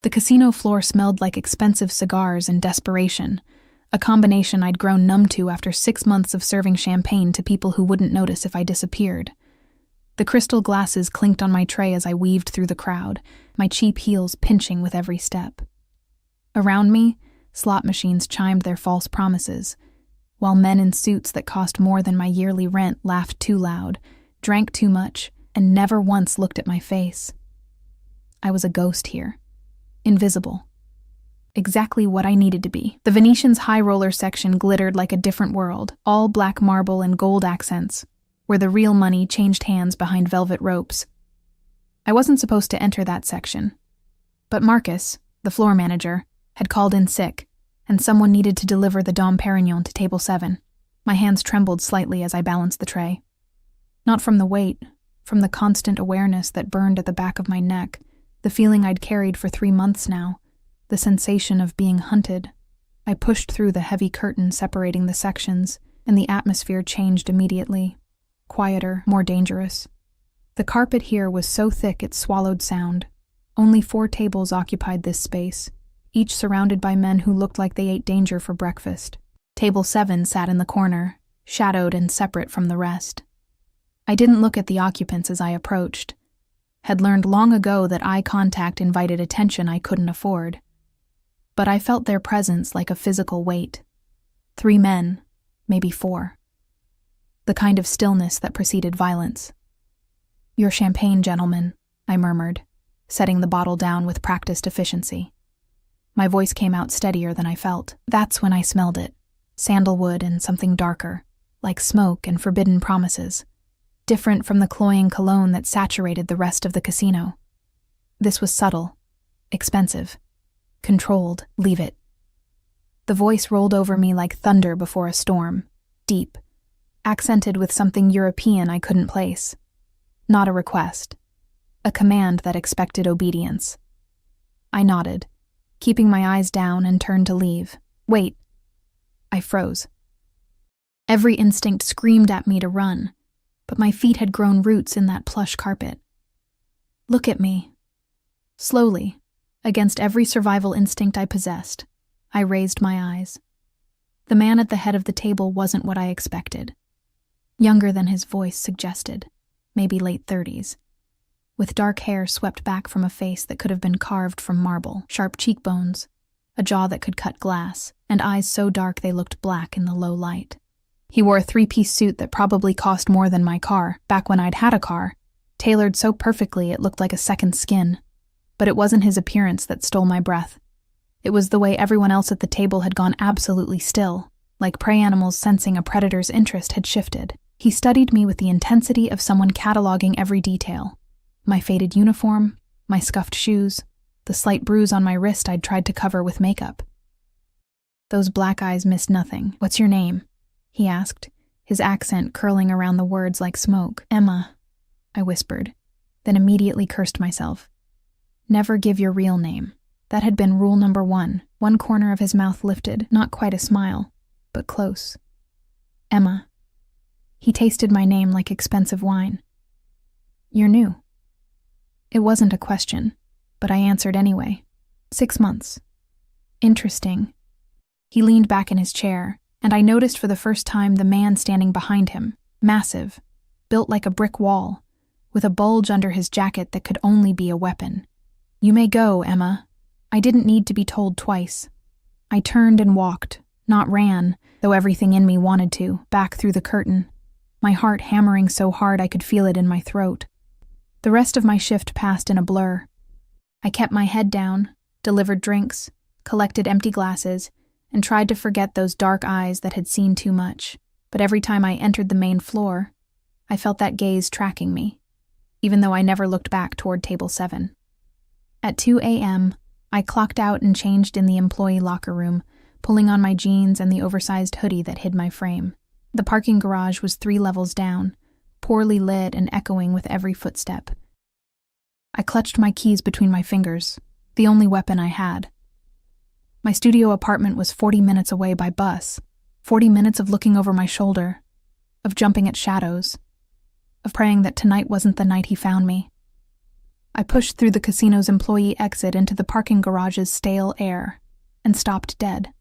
The casino floor smelled like expensive cigars and desperation, a combination I'd grown numb to after 6 months of serving champagne to people who wouldn't notice if I disappeared. The crystal glasses clinked on my tray as I weaved through the crowd, my cheap heels pinching with every step. Around me, slot machines chimed their false promises, while men in suits that cost more than my yearly rent laughed too loud, drank too much, and never once looked at my face. I was a ghost here. Invisible. Exactly what I needed to be. The Venetian's high roller section glittered like a different world, all black marble and gold accents, where the real money changed hands behind velvet ropes. I wasn't supposed to enter that section. But Marcus, the floor manager, had called in sick, and someone needed to deliver the Dom Perignon to table 7. My hands trembled slightly as I balanced the tray. Not from the weight, from the constant awareness that burned at the back of my neck, the feeling I'd carried for 3 months now, the sensation of being hunted. I pushed through the heavy curtain separating the sections, and the atmosphere changed immediately. Quieter, more dangerous. The carpet here was so thick it swallowed sound. Only 4 tables occupied this space, each surrounded by men who looked like they ate danger for breakfast. Table 7 sat in the corner, shadowed and separate from the rest. I didn't look at the occupants as I approached. Had learned long ago that eye contact invited attention I couldn't afford. But I felt their presence like a physical weight. 3 men, maybe 4. The kind of stillness that preceded violence. "Your champagne, gentlemen," I murmured, setting the bottle down with practiced efficiency. My voice came out steadier than I felt. That's when I smelled it. Sandalwood and something darker, like smoke and forbidden promises. Different from the cloying cologne that saturated the rest of the casino. This was subtle, expensive, controlled. Leave it. The voice rolled over me like thunder before a storm, deep, accented with something European I couldn't place. Not a request. A command that expected obedience. I nodded, keeping my eyes down, and turned to leave. Wait. I froze. Every instinct screamed at me to run, but my feet had grown roots in that plush carpet. Look at me. Slowly, against every survival instinct I possessed, I raised my eyes. The man at the head of the table wasn't what I expected. Younger than his voice suggested, maybe late 30s, with dark hair swept back from a face that could have been carved from marble, sharp cheekbones, a jaw that could cut glass, and eyes so dark they looked black in the low light. He wore a 3-piece suit that probably cost more than my car, back when I'd had a car, tailored so perfectly it looked like a second skin. But it wasn't his appearance that stole my breath. It was the way everyone else at the table had gone absolutely still, like prey animals sensing a predator's interest had shifted. He studied me with the intensity of someone cataloging every detail. My faded uniform, my scuffed shoes, the slight bruise on my wrist I'd tried to cover with makeup. Those black eyes missed nothing. "What's your name?" he asked, his accent curling around the words like smoke. "Emma," I whispered, then immediately cursed myself. Never give your real name. That had been rule number 1. One corner of his mouth lifted, not quite a smile, but close. "Emma." He tasted my name like expensive wine. "You're new." It wasn't a question, but I answered anyway. 6 months. "Interesting." He leaned back in his chair, and I noticed for the first time the man standing behind him, massive, built like a brick wall, with a bulge under his jacket that could only be a weapon. "You may go, Emma." I didn't need to be told twice. I turned and walked, not ran, though everything in me wanted to, back through the curtain, my heart hammering so hard I could feel it in my throat. The rest of my shift passed in a blur. I kept my head down, delivered drinks, collected empty glasses, and tried to forget those dark eyes that had seen too much. But every time I entered the main floor, I felt that gaze tracking me, even though I never looked back toward table 7. At 2 a.m., I clocked out and changed in the employee locker room, pulling on my jeans and the oversized hoodie that hid my frame. The parking garage was 3 levels down, poorly lit and echoing with every footstep. I clutched my keys between my fingers, the only weapon I had. My studio apartment was 40 minutes away by bus, 40 minutes of looking over my shoulder, of jumping at shadows, of praying that tonight wasn't the night he found me. I pushed through the casino's employee exit into the parking garage's stale air and stopped dead.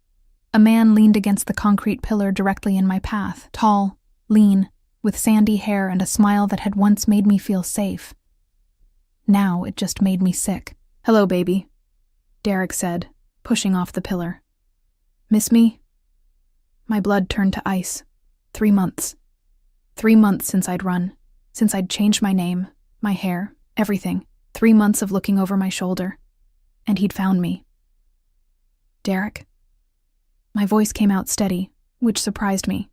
A man leaned against the concrete pillar directly in my path, tall, lean, with sandy hair and a smile that had once made me feel safe. Now it just made me sick. "Hello, baby," Derek said, pushing off the pillar. "Miss me?" My blood turned to ice. 3 months. 3 months since I'd run, since I'd changed my name, my hair, everything. 3 months of looking over my shoulder. And he'd found me. "Derek?" My voice came out steady, which surprised me.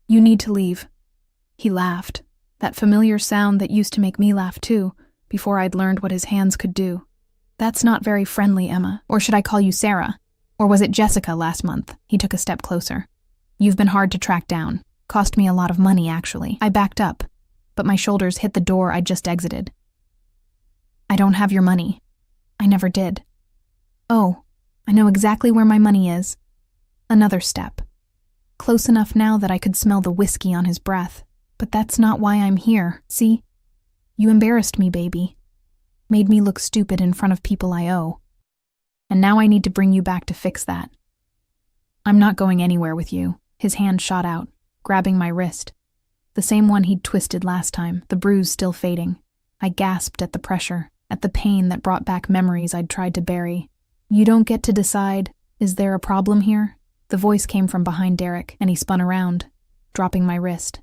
"You need to leave." He laughed, that familiar sound that used to make me laugh too, before I'd learned what his hands could do. "That's not very friendly, Emma. Or should I call you Sarah? Or was it Jessica last month?" He took a step closer. "You've been hard to track down. Cost me a lot of money, actually." I backed up, but my shoulders hit the door I'd just exited. "I don't have your money. I never did." "Oh, I know exactly where my money is." Another step. Close enough now that I could smell the whiskey on his breath. "But that's not why I'm here, see? You embarrassed me, baby. Made me look stupid in front of people I owe. And now I need to bring you back to fix that." "I'm not going anywhere with you." His hand shot out, grabbing my wrist. The same one he'd twisted last time, the bruise still fading. I gasped at the pressure, at the pain that brought back memories I'd tried to bury. "You don't get to decide. Is there a problem here?" The voice came from behind Derek, and he spun around, dropping my wrist.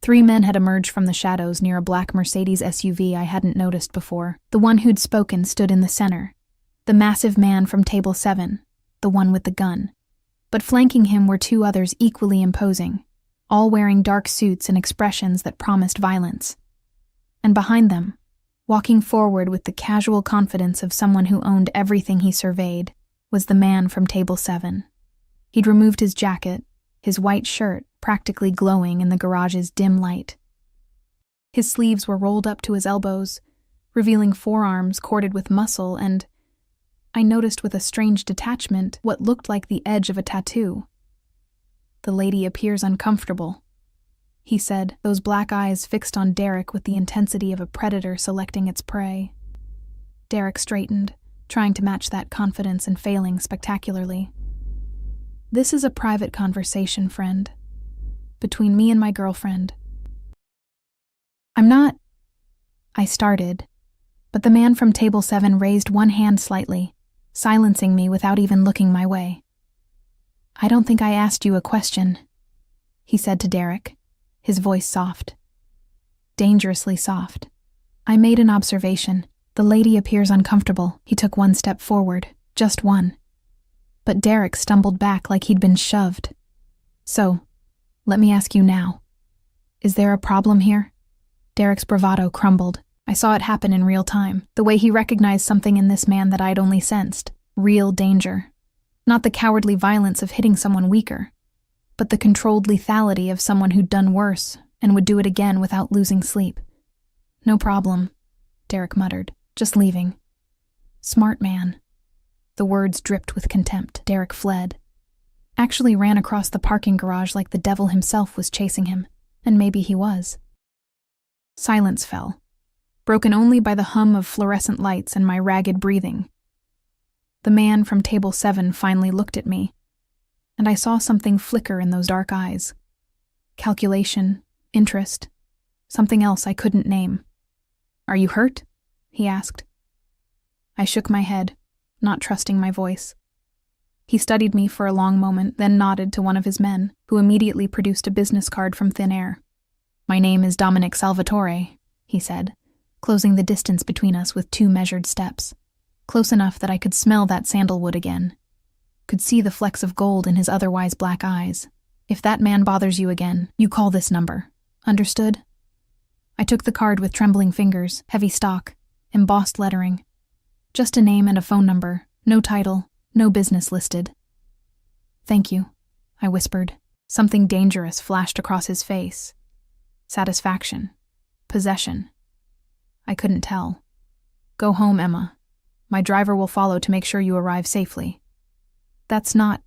3 men had emerged from the shadows near a black Mercedes SUV I hadn't noticed before. The one who'd spoken stood in the center. The massive man from Table 7, the one with the gun. But flanking him were 2 others equally imposing, all wearing dark suits and expressions that promised violence. And behind them, walking forward with the casual confidence of someone who owned everything he surveyed, was the man from Table 7. He'd removed his jacket, his white shirt practically glowing in the garage's dim light. His sleeves were rolled up to his elbows, revealing forearms corded with muscle, and I noticed with a strange detachment what looked like the edge of a tattoo. "The lady appears uncomfortable," he said, those black eyes fixed on Derek with the intensity of a predator selecting its prey. Derek straightened, trying to match that confidence and failing spectacularly. "This is a private conversation, friend. Between me and my girlfriend." "I'm not—" I started, but the man from Table 7 raised one hand slightly, silencing me without even looking my way. "I don't think I asked you a question," he said to Derek, his voice soft. Dangerously soft. "I made an observation. The lady appears uncomfortable." He took 1 step forward, just one. But Derek stumbled back like he'd been shoved. "So, let me ask you now. Is there a problem here?" Derek's bravado crumbled. I saw it happen in real time, the way he recognized something in this man that I'd only sensed. Real danger. Not the cowardly violence of hitting someone weaker, but the controlled lethality of someone who'd done worse and would do it again without losing sleep. "No problem," Derek muttered. "Just leaving." "Smart man." The words dripped with contempt. Derek fled. Actually ran across the parking garage like the devil himself was chasing him, and maybe he was. Silence fell, broken only by the hum of fluorescent lights and my ragged breathing. The man from Table 7 finally looked at me, and I saw something flicker in those dark eyes. Calculation, interest, something else I couldn't name. "Are you hurt?" he asked. I shook my head, not trusting my voice. He studied me for a long moment, then nodded to one of his men, who immediately produced a business card from thin air. "My name is Dominic Salvatore," he said, closing the distance between us with 2 measured steps, close enough that I could smell that sandalwood again, could see the flecks of gold in his otherwise black eyes. "If that man bothers you again, you call this number. Understood?" I took the card with trembling fingers, heavy stock, embossed lettering. Just a name and a phone number, no title, no business listed. "Thank you," I whispered. Something dangerous flashed across his face. Satisfaction. Possession. I couldn't tell. "Go home, Emma. My driver will follow to make sure you arrive safely." "That's not—"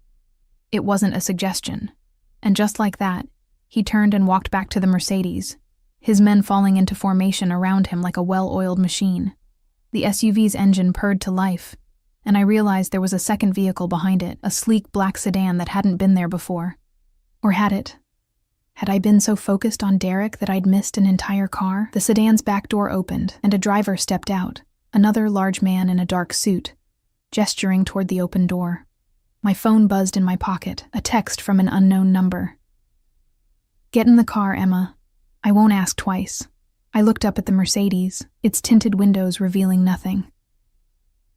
It wasn't a suggestion. And just like that, he turned and walked back to the Mercedes, his men falling into formation around him like a well-oiled machine. The SUV's engine purred to life, and I realized there was a second vehicle behind it, a sleek black sedan that hadn't been there before. Or had it? Had I been so focused on Derek that I'd missed an entire car? The sedan's back door opened, and a driver stepped out, another large man in a dark suit, gesturing toward the open door. My phone buzzed in my pocket, a text from an unknown number. "Get in the car, Emma. I won't ask twice." I looked up at the Mercedes, its tinted windows revealing nothing.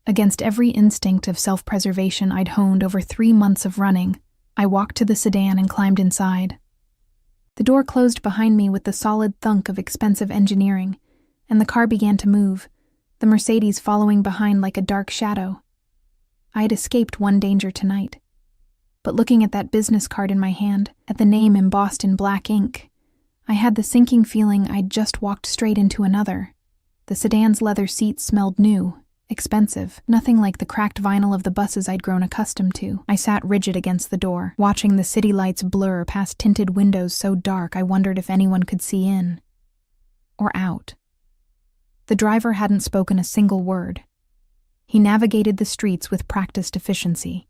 Against every instinct of self-preservation I'd honed over 3 months of running, I walked to the sedan and climbed inside. The door closed behind me with the solid thunk of expensive engineering, and the car began to move, the Mercedes following behind like a dark shadow. I had escaped one danger tonight. But looking at that business card in my hand, at the name embossed in black ink, I had the sinking feeling I'd just walked straight into another. The sedan's leather seats smelled new, expensive, nothing like the cracked vinyl of the buses I'd grown accustomed to. I sat rigid against the door, watching the city lights blur past tinted windows so dark I wondered if anyone could see in. Or out. The driver hadn't spoken a single word. He navigated the streets with practiced efficiency,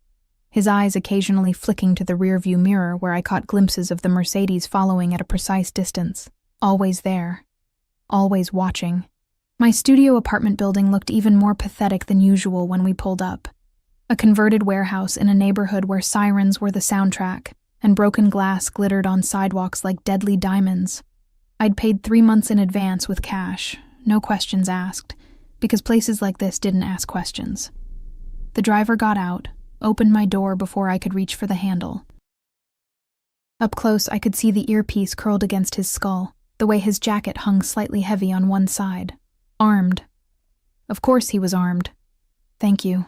his eyes occasionally flicking to the rearview mirror where I caught glimpses of the Mercedes following at a precise distance. Always there. Always watching. My studio apartment building looked even more pathetic than usual when we pulled up. A converted warehouse in a neighborhood where sirens were the soundtrack, and broken glass glittered on sidewalks like deadly diamonds. I'd paid 3 months in advance with cash, no questions asked, because places like this didn't ask questions. The driver got out, opened my door before I could reach for the handle. Up close, I could see the earpiece curled against his skull, the way his jacket hung slightly heavy on one side. Armed. Of course he was armed. "Thank you,"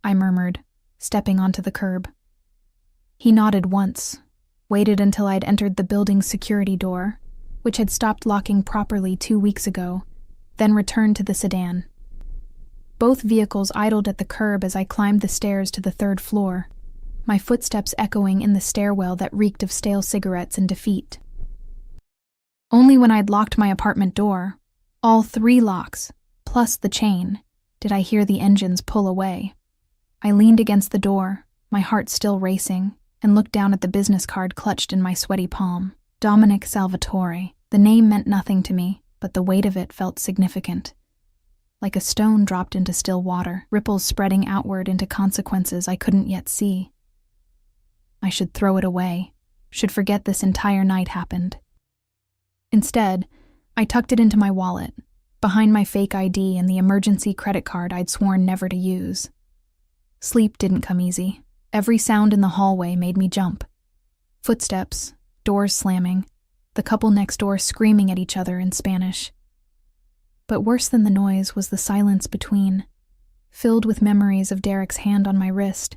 I murmured, stepping onto the curb. He nodded once, waited until I'd entered the building's security door, which had stopped locking properly 2 weeks ago, then returned to the sedan. Both vehicles idled at the curb as I climbed the stairs to the 3rd floor, my footsteps echoing in the stairwell that reeked of stale cigarettes and defeat. Only when I'd locked my apartment door, all 3 locks, plus the chain, did I hear the engines pull away. I leaned against the door, my heart still racing, and looked down at the business card clutched in my sweaty palm. Dominic Salvatore. The name meant nothing to me, but the weight of it felt significant. Like a stone dropped into still water, ripples spreading outward into consequences I couldn't yet see. I should throw it away, should forget this entire night happened. Instead, I tucked it into my wallet, behind my fake ID and the emergency credit card I'd sworn never to use. Sleep didn't come easy. Every sound in the hallway made me jump. Footsteps, doors slamming, the couple next door screaming at each other in Spanish. But worse than the noise was the silence between, filled with memories of Derek's hand on my wrist,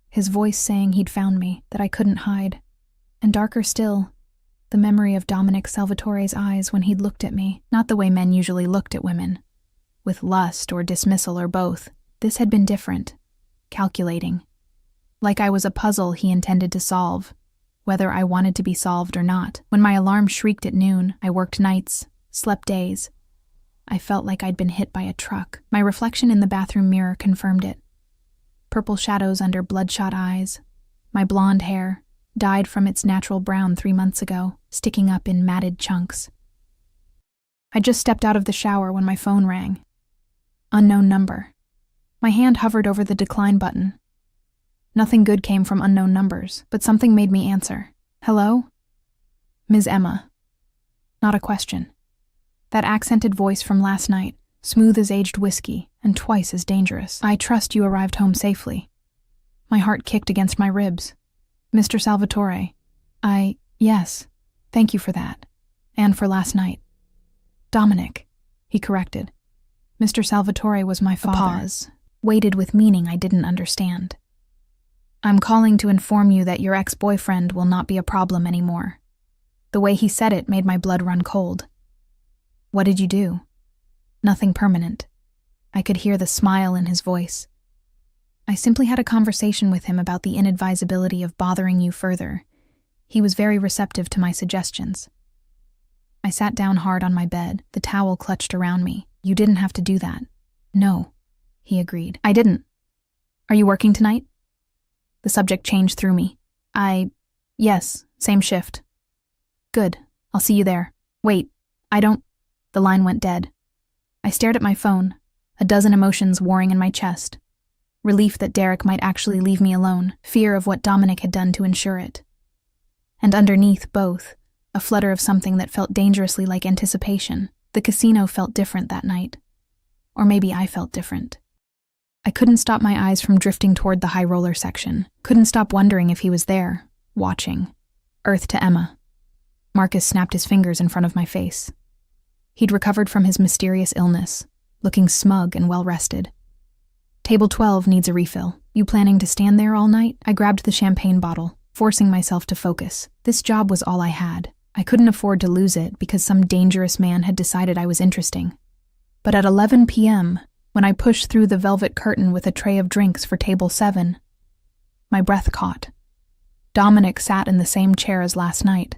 his voice saying he'd found me, that I couldn't hide, and darker still, the memory of Dominic Salvatore's eyes when he'd looked at me, not the way men usually looked at women, with lust or dismissal or both. This had been different, calculating, like I was a puzzle he intended to solve, whether I wanted to be solved or not. When my alarm shrieked at noon, I worked nights, slept days. I felt like I'd been hit by a truck. My reflection in the bathroom mirror confirmed it. Purple shadows under bloodshot eyes. My blonde hair, dyed from its natural brown 3 months ago, sticking up in matted chunks. I just stepped out of the shower when my phone rang. Unknown number. My hand hovered over the decline button. Nothing good came from unknown numbers, but something made me answer. "Hello?" "Ms. Emma." Not a question. That accented voice from last night, smooth as aged whiskey and twice as dangerous. "I trust you arrived home safely." My heart kicked against my ribs. "Mr. Salvatore, yes, thank you for that, and for last night." "Dominic," he corrected. Mr. Salvatore was my father. A pause, weighted with meaning I didn't understand. "I'm calling to inform you that your ex-boyfriend will not be a problem anymore." The way he said it made my blood run cold. "What did you do?" "Nothing permanent." I could hear the smile in his voice. "I simply had a conversation with him about the inadvisability of bothering you further. He was very receptive to my suggestions." I sat down hard on my bed, the towel clutched around me. "You didn't have to do that." No, he agreed. I didn't. Are you working tonight? The subject changed through me. Yes, same shift. Good, I'll see you there. Wait, I don't. The line went dead. I stared at my phone, a dozen emotions warring in my chest. Relief that Derek might actually leave me alone, fear of what Dominic had done to ensure it. And underneath both, a flutter of something that felt dangerously like anticipation. The casino felt different that night. Or maybe I felt different. I couldn't stop my eyes from drifting toward the high roller section, couldn't stop wondering if he was there, watching. Earth to Emma. Marcus snapped his fingers in front of my face. He'd recovered from his mysterious illness, looking smug and well-rested. Table 12 needs a refill. You planning to stand there all night? I grabbed the champagne bottle, forcing myself to focus. This job was all I had. I couldn't afford to lose it because some dangerous man had decided I was interesting. But at 11 p.m., when I pushed through the velvet curtain with a tray of drinks for table 7, my breath caught. Dominic sat in the same chair as last night.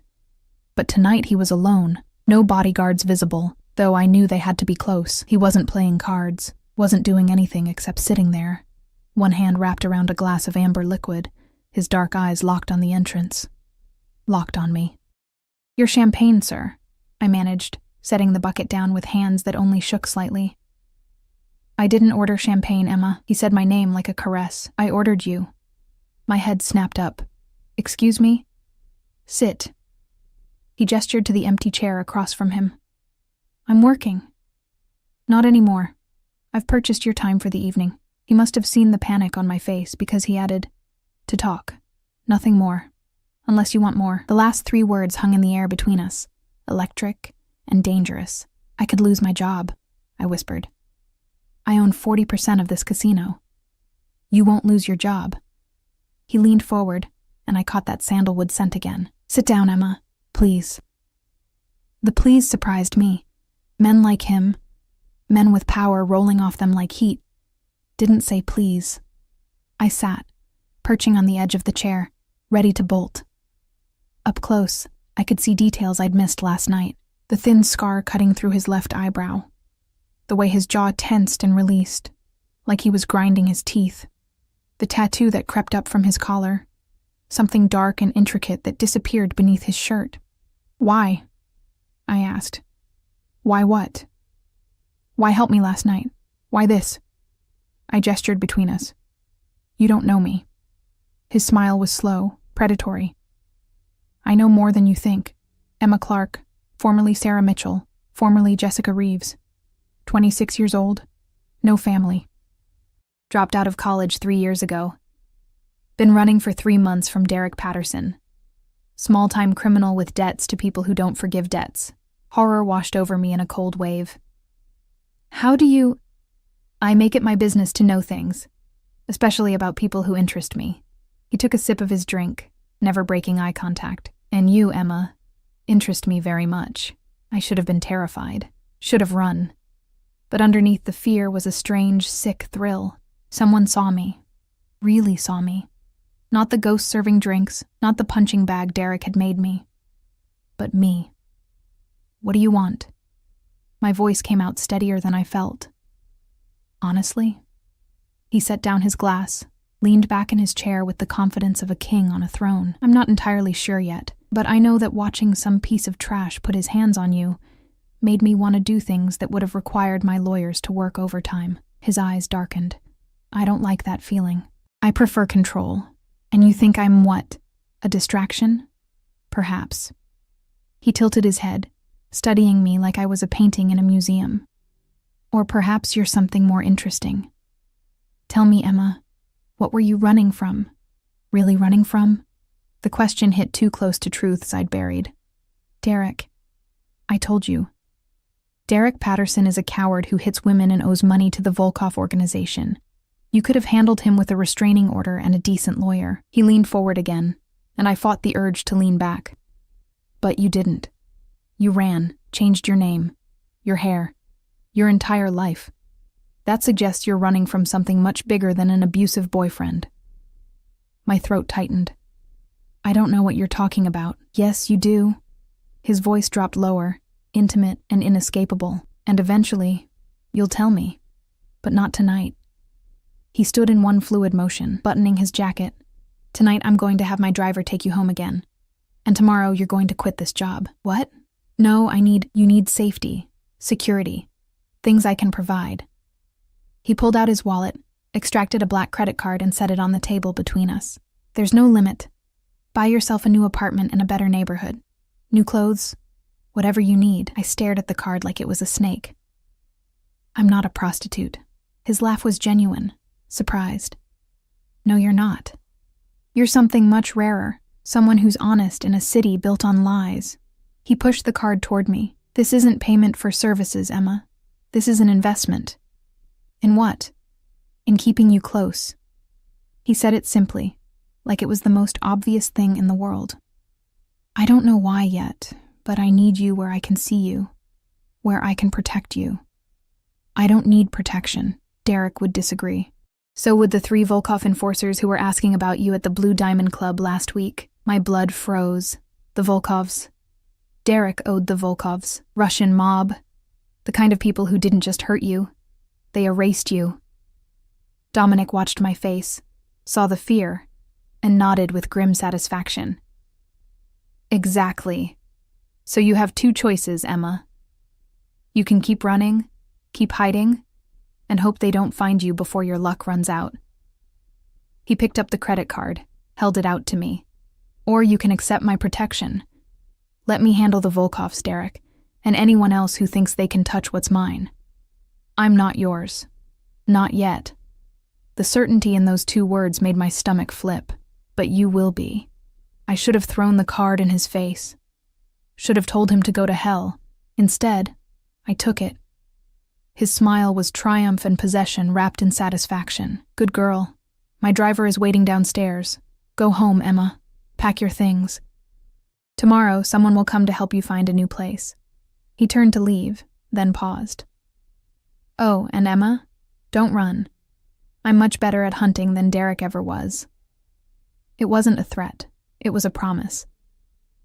But tonight he was alone, no bodyguards visible, though I knew they had to be close. He wasn't playing cards, wasn't doing anything except sitting there, one hand wrapped around a glass of amber liquid, his dark eyes locked on the entrance. Locked on me. Your champagne, sir, I managed, setting the bucket down with hands that only shook slightly. I didn't order champagne, Emma. He said my name like a caress. I ordered you. My head snapped up. Excuse me? Sit. He gestured to the empty chair across from him. I'm working. Not anymore. I've purchased your time for the evening. He must have seen the panic on my face because he added, to talk. Nothing more. Unless you want more. The last 3 words hung in the air between us. Electric and dangerous. I could lose my job, I whispered. I own 40% of this casino. You won't lose your job. He leaned forward, and I caught that sandalwood scent again. Sit down, Emma, please. The please surprised me. Men like him, men with power rolling off them like heat, didn't say please. I sat, perching on the edge of the chair, ready to bolt. Up close, I could see details I'd missed last night. The thin scar cutting through his left eyebrow. The way his jaw tensed and released, like he was grinding his teeth. The tattoo that crept up from his collar. Something dark and intricate that disappeared beneath his shirt. Why? I asked. Why what? Why help me last night? Why this? I gestured between us. You don't know me. His smile was slow, predatory. I know more than you think. Emma Clark, formerly Sarah Mitchell, formerly Jessica Reeves. 26 years old, no family. Dropped out of college 3 years ago. Been running for 3 months from Derek Patterson. Small-time criminal with debts to people who don't forgive debts. Horror washed over me in a cold wave. How do you... I make it my business to know things, especially about people who interest me. He took a sip of his drink, never breaking eye contact. And you, Emma, interest me very much. I should have been terrified, should have run. But underneath the fear was a strange, sick thrill. Someone saw me. Really saw me. Not the ghost serving drinks, not the punching bag Derek had made me. But me. What do you want? My voice came out steadier than I felt. Honestly? He set down his glass, leaned back in his chair with the confidence of a king on a throne. I'm not entirely sure yet, but I know that watching some piece of trash put his hands on you made me want to do things that would have required my lawyers to work overtime. His eyes darkened. I don't like that feeling. I prefer control. And you think I'm what? A distraction? Perhaps. He tilted his head, studying me like I was a painting in a museum. Or perhaps you're something more interesting. Tell me, Emma, what were you running from? Really running from? The question hit too close to truths I'd buried. Derek. I told you. Derek Patterson is a coward who hits women and owes money to the Volkov organization. You could have handled him with a restraining order and a decent lawyer. He leaned forward again, and I fought the urge to lean back. But you didn't. You ran, changed your name, your hair, your entire life. That suggests you're running from something much bigger than an abusive boyfriend. My throat tightened. I don't know what you're talking about. Yes, you do. His voice dropped lower, intimate and inescapable, and eventually, you'll tell me. but not tonight. He stood in one fluid motion, buttoning his jacket. Tonight I'm going to have my driver take you home again. And tomorrow you're going to quit this job. What? No, you need safety, security, things I can provide. He pulled out his wallet, extracted a black credit card and set it on the table between us. There's no limit. Buy yourself a new apartment in a better neighborhood. New clothes, whatever you need. I stared at the card like it was a snake. I'm not a prostitute. His laugh was genuine, surprised. No, you're not. You're something much rarer, someone who's honest in a city built on lies. He pushed the card toward me. This isn't payment for services, Emma. This is an investment. In what? In keeping you close. He said it simply, like it was the most obvious thing in the world. I don't know why yet, but I need you where I can see you, where I can protect you. I don't need protection. Derek would disagree. So would the 3 Volkov enforcers who were asking about you at the Blue Diamond Club last week. My blood froze. The Volkovs. Derek owed the Volkovs. Russian mob. The kind of people who didn't just hurt you. They erased you. Dominic watched my face, saw the fear, and nodded with grim satisfaction. Exactly. So you have 2 choices, Emma. You can keep running, keep hiding, and hope they don't find you before your luck runs out. He picked up the credit card, held it out to me. Or you can accept my protection. Let me handle the Volkovs, Derek, and anyone else who thinks they can touch what's mine. I'm not yours. Not yet. The certainty in those 2 words made my stomach flip. But you will be. I should have thrown the card in his face. Should have told him to go to hell. Instead, I took it. His smile was triumph and possession wrapped in satisfaction. Good girl. My driver is waiting downstairs. Go home, Emma. Pack your things. Tomorrow, someone will come to help you find a new place. He turned to leave, then paused. Oh, and Emma, don't run. I'm much better at hunting than Derek ever was. It wasn't a threat. It was a promise.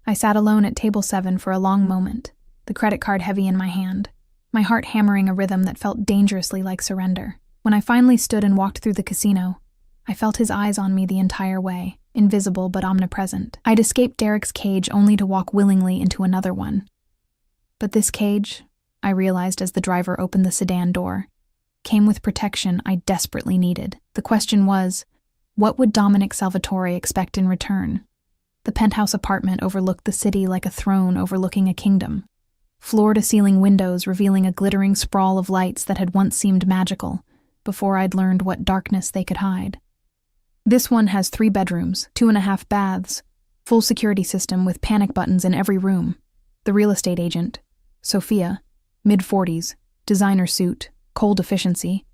I sat alone at table 7 for a long moment, the credit card heavy in my hand, my heart hammering a rhythm that felt dangerously like surrender. When I finally stood and walked through the casino, I felt his eyes on me the entire way, invisible but omnipresent. I'd escaped Derek's cage only to walk willingly into another one. But this cage, I realized as the driver opened the sedan door, came with protection I desperately needed. The question was, what would Dominic Salvatore expect in return? The penthouse apartment overlooked the city like a throne overlooking a kingdom. Floor-to-ceiling windows revealing a glittering sprawl of lights that had once seemed magical, before I'd learned what darkness they could hide. This one has 3 bedrooms, 2.5 baths, full security system with panic buttons in every room. The real estate agent, Sophia, mid-40s, designer suit, cold efficiency,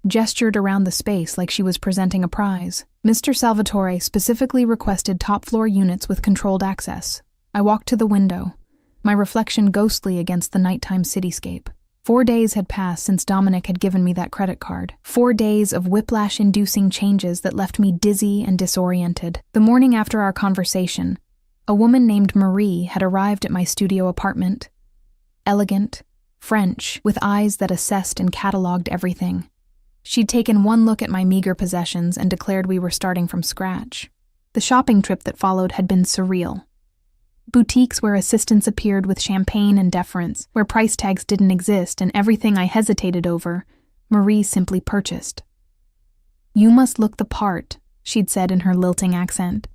gestured around the space like she was presenting a prize. Mr. Salvatore specifically requested top-floor units with controlled access. I walked to the window, my reflection ghostly against the nighttime cityscape. 4 days had passed since Dominic had given me that credit card. 4 days of whiplash-inducing changes that left me dizzy and disoriented. The morning after our conversation, a woman named Marie had arrived at my studio apartment. Elegant, French, with eyes that assessed and catalogued everything. She'd taken one look at my meager possessions and declared we were starting from scratch. The shopping trip that followed had been surreal. Boutiques where assistants appeared with champagne and deference, where price tags didn't exist and everything I hesitated over, Marie simply purchased. You must look the part, she'd said in her lilting accent.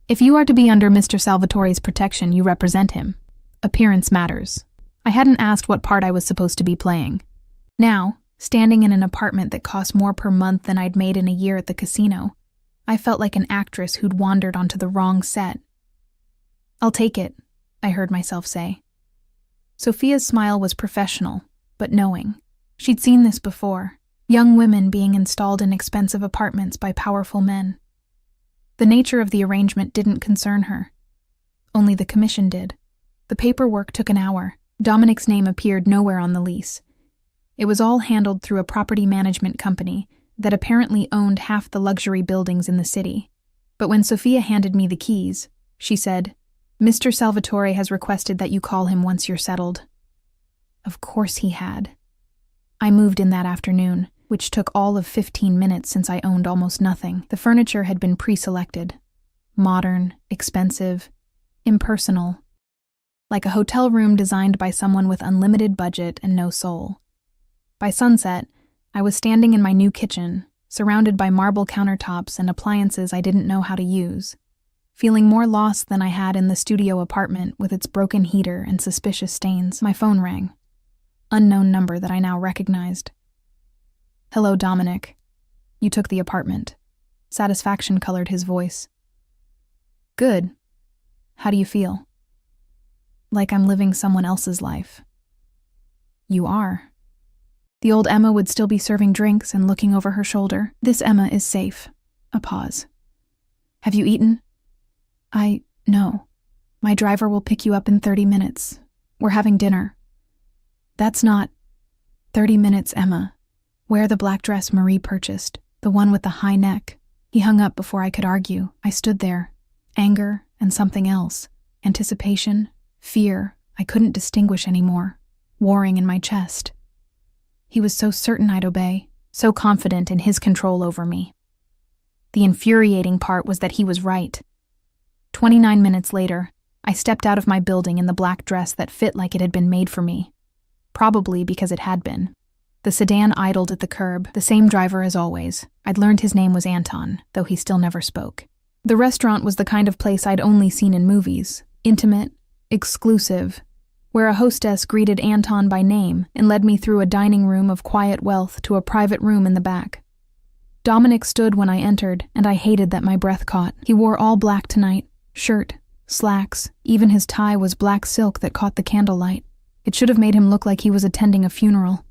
If you are to be under Mr. Salvatore's protection, you represent him. Appearance matters. I hadn't asked what part I was supposed to be playing. Now, standing in an apartment that cost more per month than I'd made in a year at the casino, I felt like an actress who'd wandered onto the wrong set. I'll take it, I heard myself say. Sophia's smile was professional, but knowing. She'd seen this before, young women being installed in expensive apartments by powerful men. The nature of the arrangement didn't concern her. Only the commission did. The paperwork took an hour. Dominic's name appeared nowhere on the lease. It was all handled through a property management company that apparently owned half the luxury buildings in the city. But when Sophia handed me the keys, she said, Mr. Salvatore has requested that you call him once you're settled. Of course he had. I moved in that afternoon, which took all of 15 minutes since I owned almost nothing. The furniture had been pre-selected. Modern, expensive, impersonal. Like a hotel room designed by someone with unlimited budget and no soul. By sunset, I was standing in my new kitchen, surrounded by marble countertops and appliances I didn't know how to use, feeling more lost than I had in the studio apartment with its broken heater and suspicious stains. My phone rang. Unknown number that I now recognized. "Hello, Dominic. You took the apartment." Satisfaction colored his voice. "Good. How do you feel?" "Like I'm living someone else's life." "You are." The old Emma would still be serving drinks and looking over her shoulder. "This Emma is safe." A pause. "Have you eaten?" No. My driver will pick you up in 30 minutes. We're having dinner." "That's not 30 minutes, Emma. Wear the black dress Marie purchased, the one with the high neck." He hung up before I could argue. I stood there. Anger and something else. Anticipation, fear, I couldn't distinguish anymore, warring in my chest. He was so certain I'd obey, so confident in his control over me. The infuriating part was that he was right. 29 minutes later, I stepped out of my building in the black dress that fit like it had been made for me. Probably because it had been. The sedan idled at the curb, the same driver as always. I'd learned his name was Anton, though he still never spoke. The restaurant was the kind of place I'd only seen in movies. Intimate, exclusive, where a hostess greeted Anton by name and led me through a dining room of quiet wealth to a private room in the back. Dominic stood when I entered, and I hated that my breath caught. He wore all black tonight. Shirt, slacks, even his tie was black silk that caught the candlelight. It should have made him look like he was attending a funeral.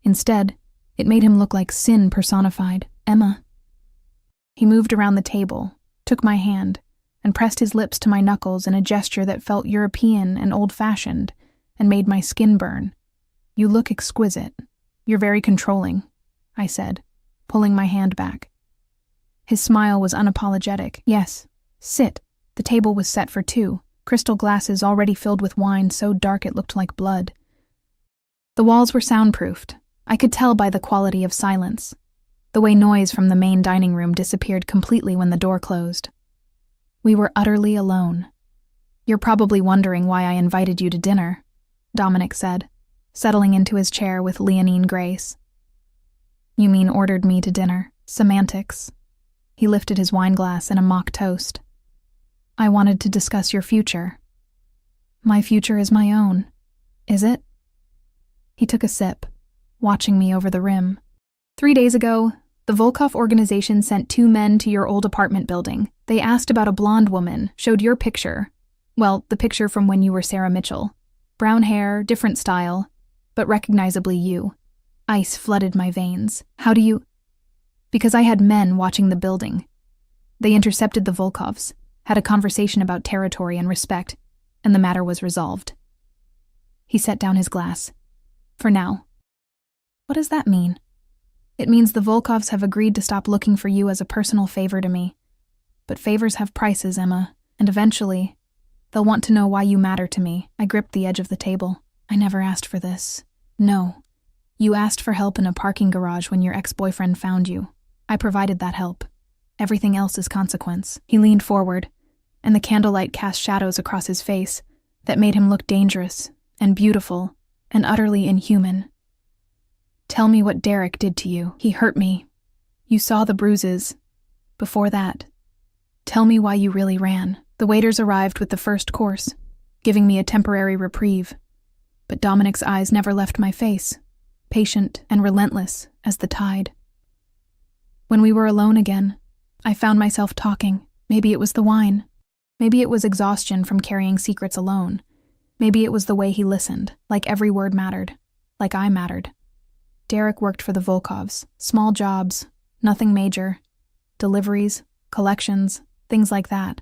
Instead, it made him look like sin personified. "Emma." He moved around the table, took my hand, and pressed his lips to my knuckles in a gesture that felt European and old-fashioned, and made my skin burn. "You look exquisite. You're very controlling," I said, pulling my hand back. His smile was unapologetic. "Yes, sit." The table was set for two, crystal glasses already filled with wine so dark it looked like blood. The walls were soundproofed. I could tell by the quality of silence, the way noise from the main dining room disappeared completely when the door closed. We were utterly alone. "You're probably wondering why I invited you to dinner," Dominic said, settling into his chair with leonine grace. "You mean ordered me to dinner? Semantics." He lifted his wineglass in a mock toast. "I wanted to discuss your future." "My future is my own. Is it?" He took a sip, watching me over the rim. 3 days ago, the Volkov organization sent 2 men to your old apartment building. They asked about a blonde woman, showed your picture. Well, the picture from when you were Sarah Mitchell. Brown hair, different style, but recognizably you. Ice flooded my veins. How do you... Because I had men watching the building. They intercepted the Volkovs, had a conversation about territory and respect, and the matter was resolved. He set down his glass. "For now." "What does that mean?" "It means the Volkovs have agreed to stop looking for you as a personal favor to me. But favors have prices, Emma, and eventually, they'll want to know why you matter to me." I gripped the edge of the table. "I never asked for this." "No. You asked for help in a parking garage when your ex-boyfriend found you. I provided that help. Everything else is consequence." He leaned forward, and the candlelight cast shadows across his face that made him look dangerous and beautiful and utterly inhuman. "Tell me what Derek did to you. He hurt me. You saw the bruises. Before that, tell me why you really ran." The waiters arrived with the first course, giving me a temporary reprieve. But Dominic's eyes never left my face, patient and relentless as the tide. When we were alone again, I found myself talking. Maybe it was the wine. Maybe it was exhaustion from carrying secrets alone. Maybe it was the way he listened, like every word mattered, like I mattered. Derek worked for the Volkovs. Small jobs, nothing major. Deliveries, collections, things like that.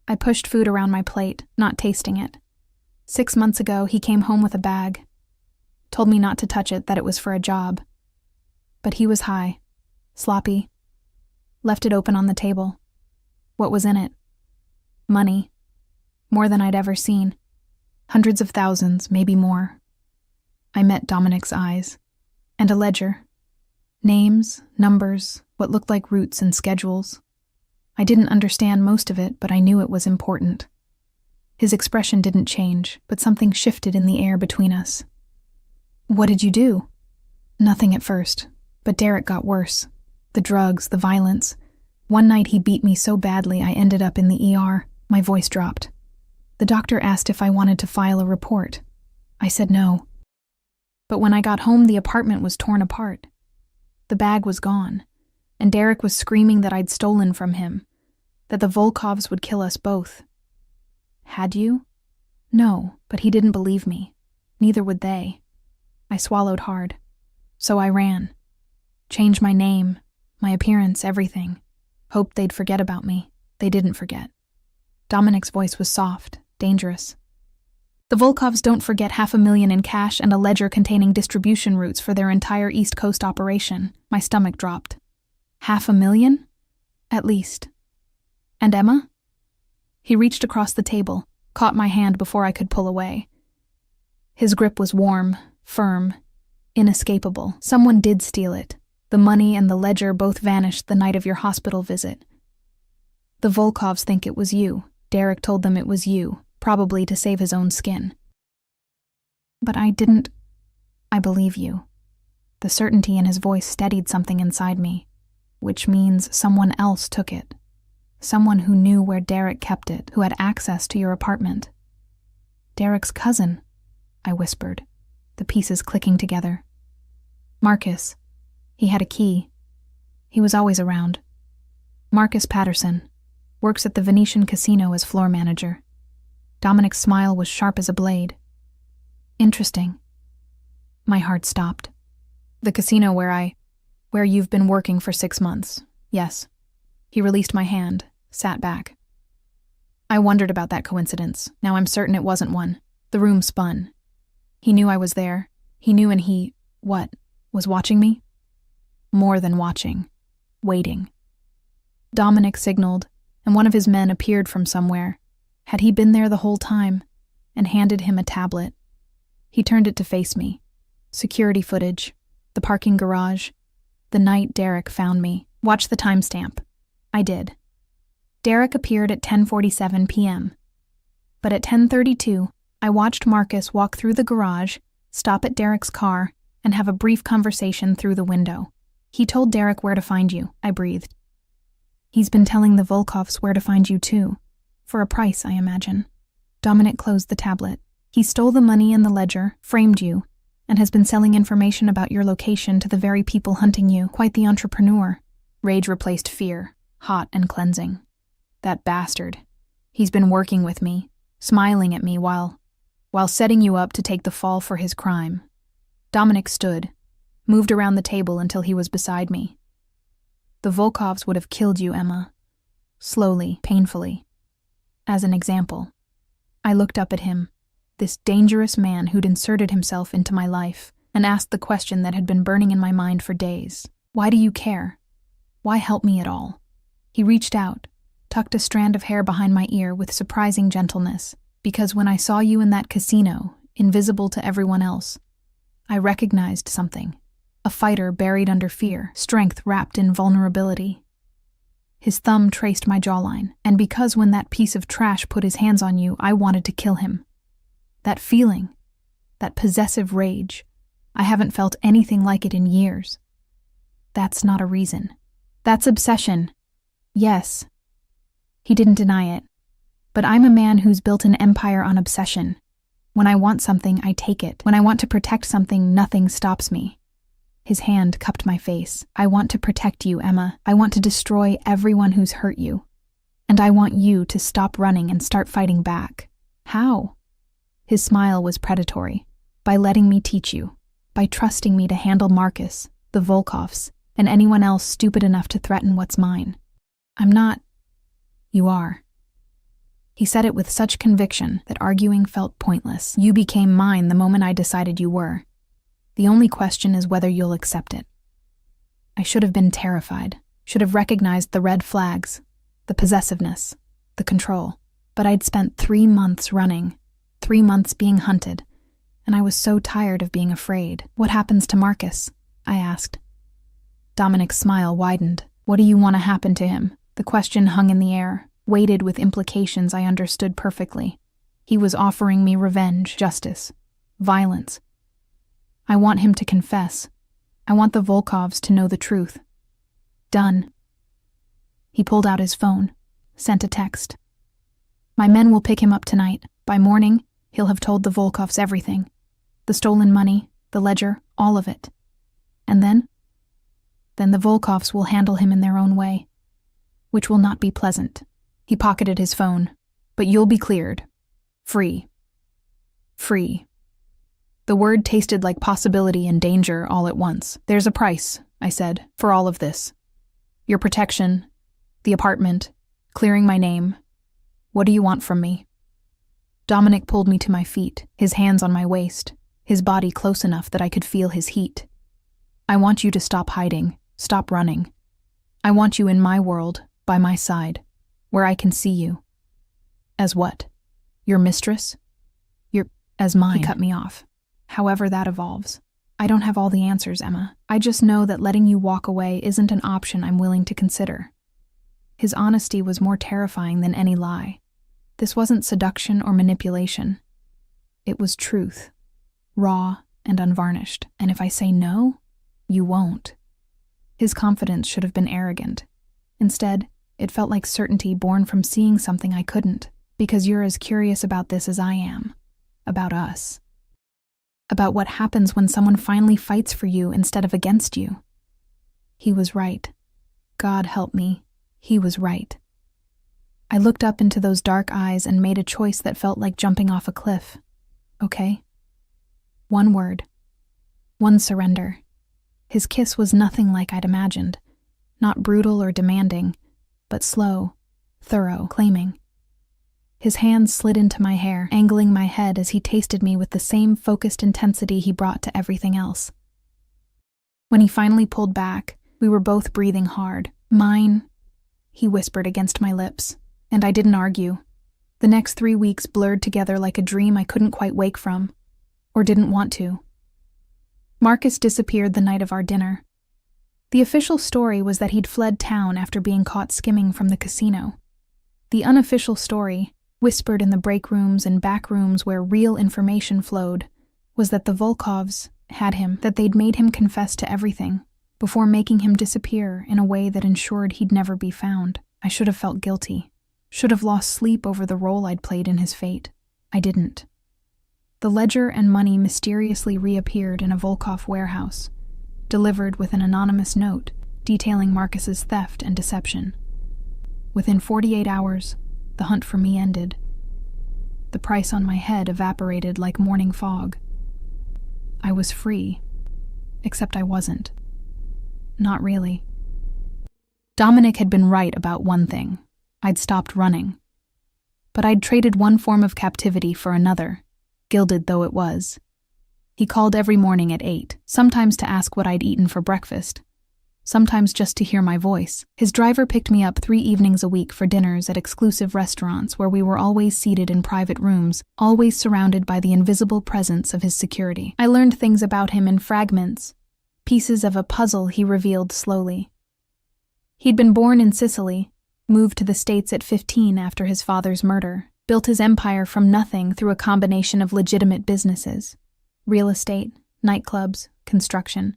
I pushed food around my plate, not tasting it. 6 months ago, he came home with a bag. Told me not to touch it, that it was for a job. But he was high, sloppy. Left it open on the table. What was in it? Money. More than I'd ever seen. Hundreds of thousands, maybe more. I met Dominic's eyes. And a ledger. Names, numbers, what looked like routes and schedules. I didn't understand most of it, but I knew it was important. His expression didn't change, but something shifted in the air between us. What did you do? Nothing at first, but Derek got worse. The drugs, the violence. One night he beat me so badly I ended up in the ER. My voice dropped. The doctor asked if I wanted to file a report. I said no. But when I got home, the apartment was torn apart. The bag was gone, and Derek was screaming that I'd stolen from him, that the Volkovs would kill us both. Had you? No, but he didn't believe me. Neither would they. I swallowed hard. So I ran. Changed my name, my appearance, everything. Hoped they'd forget about me. They didn't forget. Dominic's voice was soft, dangerous. The Volkovs don't forget $500,000 in cash and a ledger containing distribution routes for their entire East Coast operation. My stomach dropped. $500,000? At least. And Emma? He reached across the table, caught my hand before I could pull away. His grip was warm, firm, inescapable. Someone did steal it. The money and the ledger both vanished the night of your hospital visit. The Volkovs think it was you. Derek told them it was you, probably to save his own skin. But I didn't. I believe you. The certainty in his voice steadied something inside me, which means someone else took it. Someone who knew where Derek kept it, who had access to your apartment. Derek's cousin, I whispered, the pieces clicking together. Marcus. He had a key. He was always around. Marcus Patterson. Works at the Venetian Casino as floor manager. Dominic's smile was sharp as a blade. Interesting. My heart stopped. The casino where you've been working for 6 months. Yes. He released my hand, sat back. I wondered about that coincidence. Now I'm certain it wasn't one. The room spun. He knew I was there. He knew, and he, was watching me? More than watching. Waiting. Dominic signaled, and one of his men appeared from somewhere. Had he been there the whole time? And handed him a tablet. He turned it to face me. Security footage. The parking garage. The night Derek found me. Watch the timestamp. I did. Derek appeared at 10:47 p.m. But at 10:32, I watched Marcus walk through the garage, stop at Derek's car, and have a brief conversation through the window. He told Derek where to find you, I breathed. He's been telling the Volkovs where to find you too. For a price, I imagine. Dominic closed the tablet. He stole the money and the ledger, framed you, and has been selling information about your location to the very people hunting you. Quite the entrepreneur. Rage replaced fear, hot and cleansing. That bastard. He's been working with me, smiling at me while setting you up to take the fall for his crime. Dominic stood, moved around the table until he was beside me. The Volkovs would have killed you, Emma. Slowly, painfully. As an example. I looked up at him, this dangerous man who'd inserted himself into my life, and asked the question that had been burning in my mind for days. Why do you care? Why help me at all? He reached out, tucked a strand of hair behind my ear with surprising gentleness, because when I saw you in that casino, invisible to everyone else, I recognized something. A fighter buried under fear, strength wrapped in vulnerability. His thumb traced my jawline, and because when that piece of trash put his hands on you, I wanted to kill him. That feeling, that possessive rage, I haven't felt anything like it in years. That's not a reason. That's obsession. Yes. He didn't deny it. But I'm a man who's built an empire on obsession. When I want something, I take it. When I want to protect something, nothing stops me. His hand cupped my face. I want to protect you, Emma. I want to destroy everyone who's hurt you. And I want you to stop running and start fighting back. How? His smile was predatory. By letting me teach you. By trusting me to handle Marcus, the Volkovs, and anyone else stupid enough to threaten what's mine. I'm not. You are. He said it with such conviction that arguing felt pointless. You became mine the moment I decided you were. The only question is whether you'll accept it. I should have been terrified, should have recognized the red flags, the possessiveness, the control. But I'd spent 3 months running, 3 months being hunted, and I was so tired of being afraid. What happens to Marcus? I asked. Dominic's smile widened. What do you want to happen to him? The question hung in the air, weighted with implications I understood perfectly. He was offering me revenge, justice, violence. I want him to confess. I want the Volkovs to know the truth. Done. He pulled out his phone, sent a text. My men will pick him up tonight. By morning, he'll have told the Volkovs everything. The stolen money, the ledger, all of it. And then? Then the Volkovs will handle him in their own way, which will not be pleasant. He pocketed his phone. But you'll be cleared. Free. Free. The word tasted like possibility and danger all at once. There's a price, I said, for all of this. Your protection, the apartment, clearing my name. What do you want from me? Dominic pulled me to my feet, his hands on my waist, his body close enough that I could feel his heat. I want you to stop hiding, stop running. I want you in my world, by my side, where I can see you. As what? Your mistress? As mine. He cut me off. However that evolves. I don't have all the answers, Emma. I just know that letting you walk away isn't an option I'm willing to consider. His honesty was more terrifying than any lie. This wasn't seduction or manipulation. It was truth, raw and unvarnished. And if I say no, you won't. His confidence should have been arrogant. Instead, it felt like certainty born from seeing something I couldn't, because you're as curious about this as I am. About us. About what happens when someone finally fights for you instead of against you. He was right. God help me, he was right. I looked up into those dark eyes and made a choice that felt like jumping off a cliff. Okay? One word. One surrender. His kiss was nothing like I'd imagined. Not brutal or demanding, but slow, thorough, claiming. His hands slid into my hair, angling my head as he tasted me with the same focused intensity he brought to everything else. When he finally pulled back, we were both breathing hard. Mine, he whispered against my lips, and I didn't argue. The next 3 weeks blurred together like a dream I couldn't quite wake from, or didn't want to. Marcus disappeared the night of our dinner. The official story was that he'd fled town after being caught skimming from the casino. The unofficial story, whispered in the break rooms and back rooms where real information flowed, was that the Volkovs had him, that they'd made him confess to everything, before making him disappear in a way that ensured he'd never be found. I should have felt guilty, should have lost sleep over the role I'd played in his fate. I didn't. The ledger and money mysteriously reappeared in a Volkov warehouse, delivered with an anonymous note detailing Marcus's theft and deception. Within 48 hours, the hunt for me ended. The price on my head evaporated like morning fog. I was free, except I wasn't. Not really. Dominic had been right about one thing. I'd stopped running. But I'd traded one form of captivity for another, gilded though it was. He called every morning at 8, sometimes to ask what I'd eaten for breakfast, sometimes just to hear my voice. His driver picked me up 3 evenings a week for dinners at exclusive restaurants where we were always seated in private rooms, always surrounded by the invisible presence of his security. I learned things about him in fragments, pieces of a puzzle he revealed slowly. He'd been born in Sicily, moved to the States at 15 after his father's murder, built his empire from nothing through a combination of legitimate businesses, real estate, nightclubs, construction,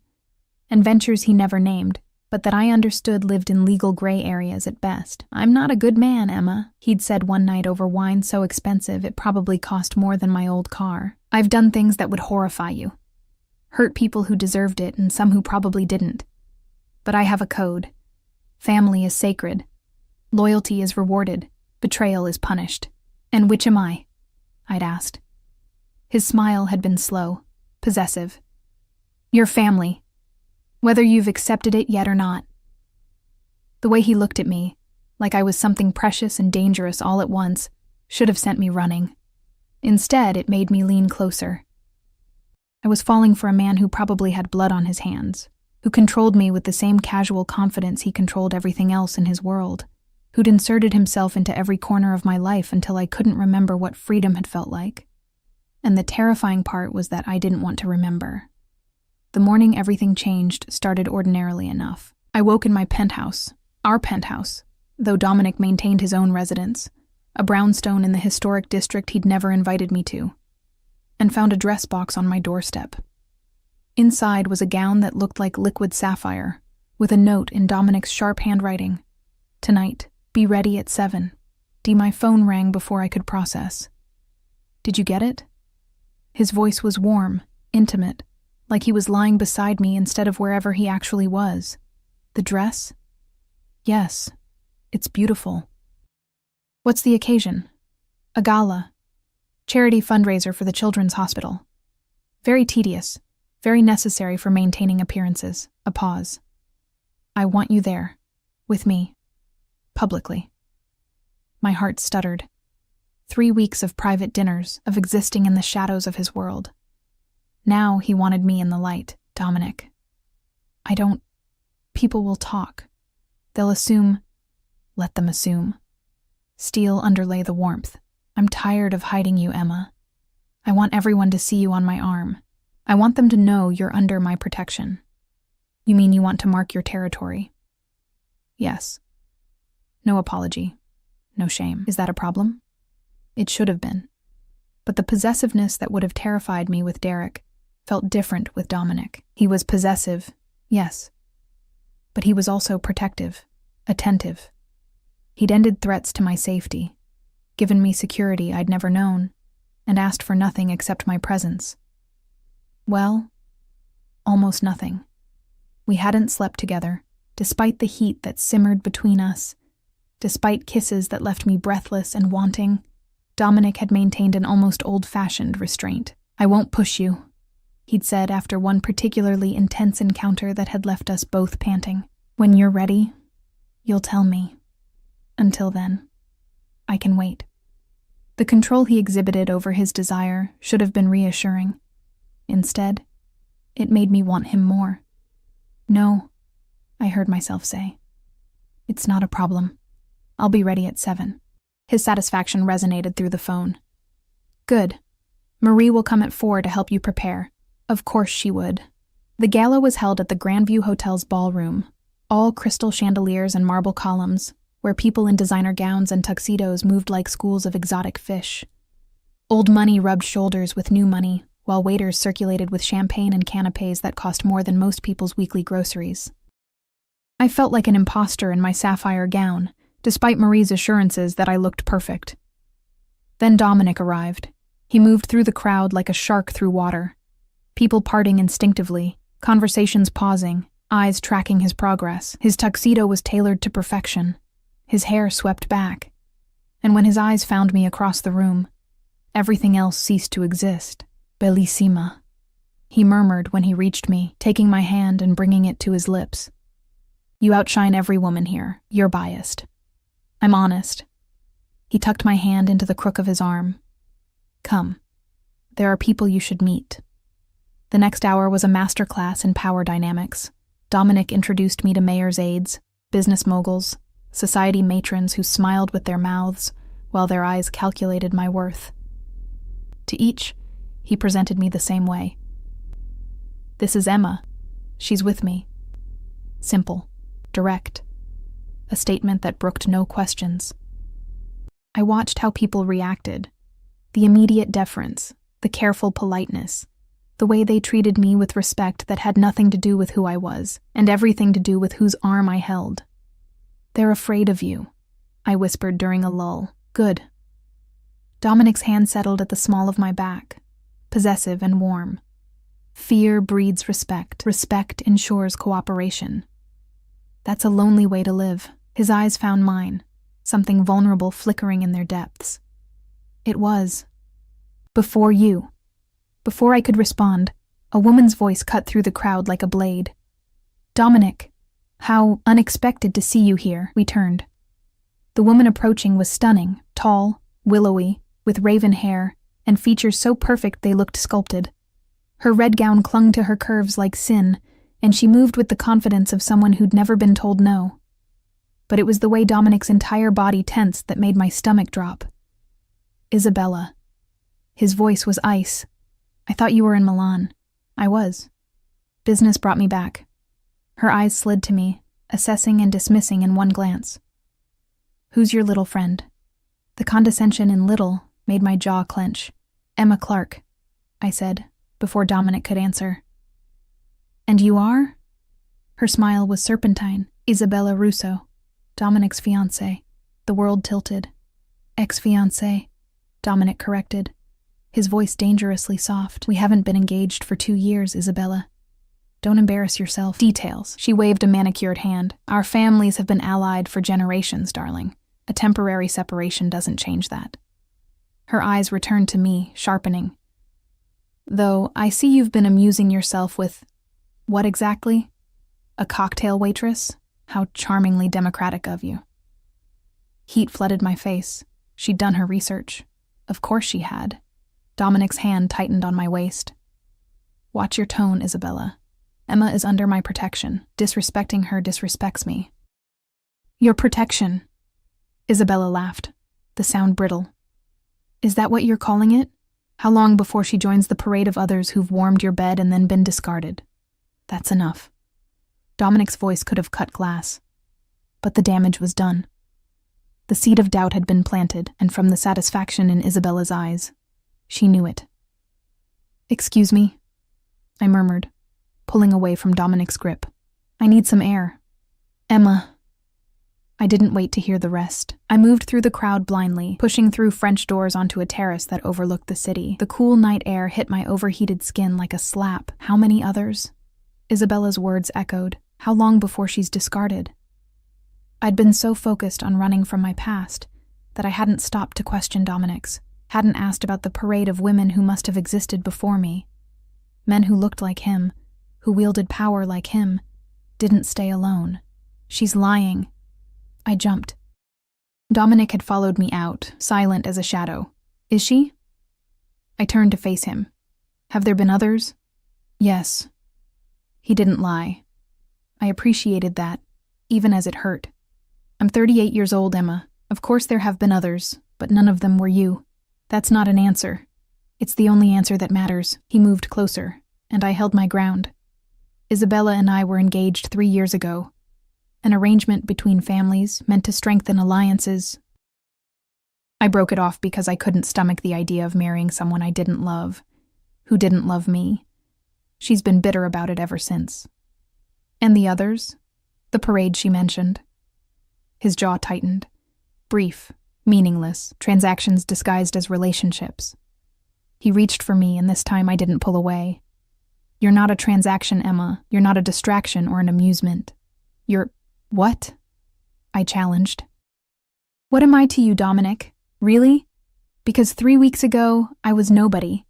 and ventures he never named, but that I understood lived in legal gray areas at best. "I'm not a good man, Emma," he'd said one night over wine so expensive it probably cost more than my old car. "I've done things that would horrify you. Hurt people who deserved it and some who probably didn't. But I have a code. Family is sacred. Loyalty is rewarded. Betrayal is punished. And which am I?" I'd asked. His smile had been slow, possessive. "Your family. Whether you've accepted it yet or not." The way he looked at me, like I was something precious and dangerous all at once, should have sent me running. Instead, it made me lean closer. I was falling for a man who probably had blood on his hands, who controlled me with the same casual confidence he controlled everything else in his world, who'd inserted himself into every corner of my life until I couldn't remember what freedom had felt like. And the terrifying part was that I didn't want to remember. The morning everything changed started ordinarily enough. I woke in my penthouse, our penthouse, though Dominic maintained his own residence, a brownstone in the historic district he'd never invited me to, and found a dress box on my doorstep. Inside was a gown that looked like liquid sapphire, with a note in Dominic's sharp handwriting. "Tonight, be ready at 7. My phone rang before I could process. "Did you get it?" His voice was warm, intimate, like he was lying beside me instead of wherever he actually was. "The dress?" "Yes, it's beautiful." "What's the occasion?" "A gala. Charity fundraiser for the Children's Hospital. Very tedious, very necessary for maintaining appearances." A pause. "I want you there, with me, publicly." My heart stuttered. 3 weeks of private dinners, of existing in the shadows of his world. Now he wanted me in the light. "Dominic, people will talk. They'll assume." "Let them assume." Steel underlay the warmth. "I'm tired of hiding you, Emma. I want everyone to see you on my arm. I want them to know you're under my protection." "You mean you want to mark your territory?" "Yes." No apology. No shame. Is that a problem? It should have been. But the possessiveness that would have terrified me with Derek felt different with Dominic. He was possessive, yes. But he was also protective, attentive. He'd ended threats to my safety, given me security I'd never known, and asked for nothing except my presence. Well, almost nothing. We hadn't slept together, despite the heat that simmered between us. Despite kisses that left me breathless and wanting, Dominic had maintained an almost old-fashioned restraint. "I won't push you," he'd said after one particularly intense encounter that had left us both panting. "When you're ready, you'll tell me. Until then, I can wait." The control he exhibited over his desire should have been reassuring. Instead, it made me want him more. "No," I heard myself say. "It's not a problem. I'll be ready at 7. His satisfaction resonated through the phone. "Good. Marie will come at 4 to help you prepare." Of course she would. The gala was held at the Grandview Hotel's ballroom, all crystal chandeliers and marble columns, where people in designer gowns and tuxedos moved like schools of exotic fish. Old money rubbed shoulders with new money, while waiters circulated with champagne and canapes that cost more than most people's weekly groceries. I felt like an imposter in my sapphire gown, despite Marie's assurances that I looked perfect. Then Dominic arrived. He moved through the crowd like a shark through water. People parting instinctively, conversations pausing, eyes tracking his progress. His tuxedo was tailored to perfection, his hair swept back. And when his eyes found me across the room, everything else ceased to exist. "Bellissima," he murmured when he reached me, taking my hand and bringing it to his lips. "You outshine every woman here. You're biased. I'm honest." He tucked my hand into the crook of his arm. "Come. There are people you should meet." The next hour was a masterclass in power dynamics. Dominic introduced me to mayor's aides, business moguls, society matrons who smiled with their mouths while their eyes calculated my worth. To each, he presented me the same way. "This is Emma. She's with me." Simple, direct. A statement that brooked no questions. I watched how people reacted. The immediate deference, the careful politeness, the way they treated me with respect that had nothing to do with who I was, and everything to do with whose arm I held. "They're afraid of you," I whispered during a lull. "Good." Dominic's hand settled at the small of my back, possessive and warm. Fear breeds respect. Respect ensures cooperation. That's a lonely way to live. His eyes found mine, something vulnerable flickering in their depths. It was. "Before you." Before I could respond, a woman's voice cut through the crowd like a blade. "Dominic, how unexpected to see you here." We turned. The woman approaching was stunning, tall, willowy, with raven hair, and features so perfect they looked sculpted. Her red gown clung to her curves like sin, and she moved with the confidence of someone who'd never been told no. But it was the way Dominic's entire body tensed that made my stomach drop. "Isabella." His voice was ice. "I thought you were in Milan." I was. Business brought me back. Her eyes slid to me, assessing and dismissing in one glance. Who's your little friend? The condescension in little made my jaw clench. Emma Clark, I said, before Dominic could answer. And you are? Her smile was serpentine. Isabella Russo, Dominic's fiancée. The world tilted. Ex-fiancée, Dominic corrected, his voice dangerously soft. We haven't been engaged for 2 years, Isabella. Don't embarrass yourself. Details. She waved a manicured hand. Our families have been allied for generations, darling. A temporary separation doesn't change that. Her eyes returned to me, sharpening. Though I see you've been amusing yourself with... what exactly? A cocktail waitress? How charmingly democratic of you. Heat flooded my face. She'd done her research. Of course she had. Dominic's hand tightened on my waist. Watch your tone, Isabella. Emma is under my protection. Disrespecting her disrespects me. Your protection? Isabella laughed, the sound brittle. Is that what you're calling it? How long before she joins the parade of others who've warmed your bed and then been discarded? That's enough. Dominic's voice could have cut glass. But the damage was done. The seed of doubt had been planted, and from the satisfaction in Isabella's eyes, she knew it. Excuse me, I murmured, pulling away from Dominic's grip. I need some air. Emma. I didn't wait to hear the rest. I moved through the crowd blindly, pushing through French doors onto a terrace that overlooked the city. The cool night air hit my overheated skin like a slap. How many others? Isabella's words echoed. How long before she's discarded? I'd been so focused on running from my past that I hadn't stopped to question Dominic's, hadn't asked about the parade of women who must have existed before me. Men who looked like him, who wielded power like him, didn't stay alone. She's lying. I jumped. Dominic had followed me out, silent as a shadow. Is she? I turned to face him. Have there been others? Yes. He didn't lie. I appreciated that, even as it hurt. I'm 38 years old, Emma. Of course there have been others, but none of them were you. That's not an answer. It's the only answer that matters. He moved closer, and I held my ground. Isabella and I were engaged 3 years ago. An arrangement between families meant to strengthen alliances. I broke it off because I couldn't stomach the idea of marrying someone I didn't love, who didn't love me. She's been bitter about it ever since. And the others? The parade she mentioned. His jaw tightened. Brief, meaningless, transactions disguised as relationships. He reached for me, and this time I didn't pull away. You're not a transaction, Emma. You're not a distraction or an amusement. You're... What? I challenged. What am I to you, Dominic? Really? Because 3 weeks ago, I was nobody.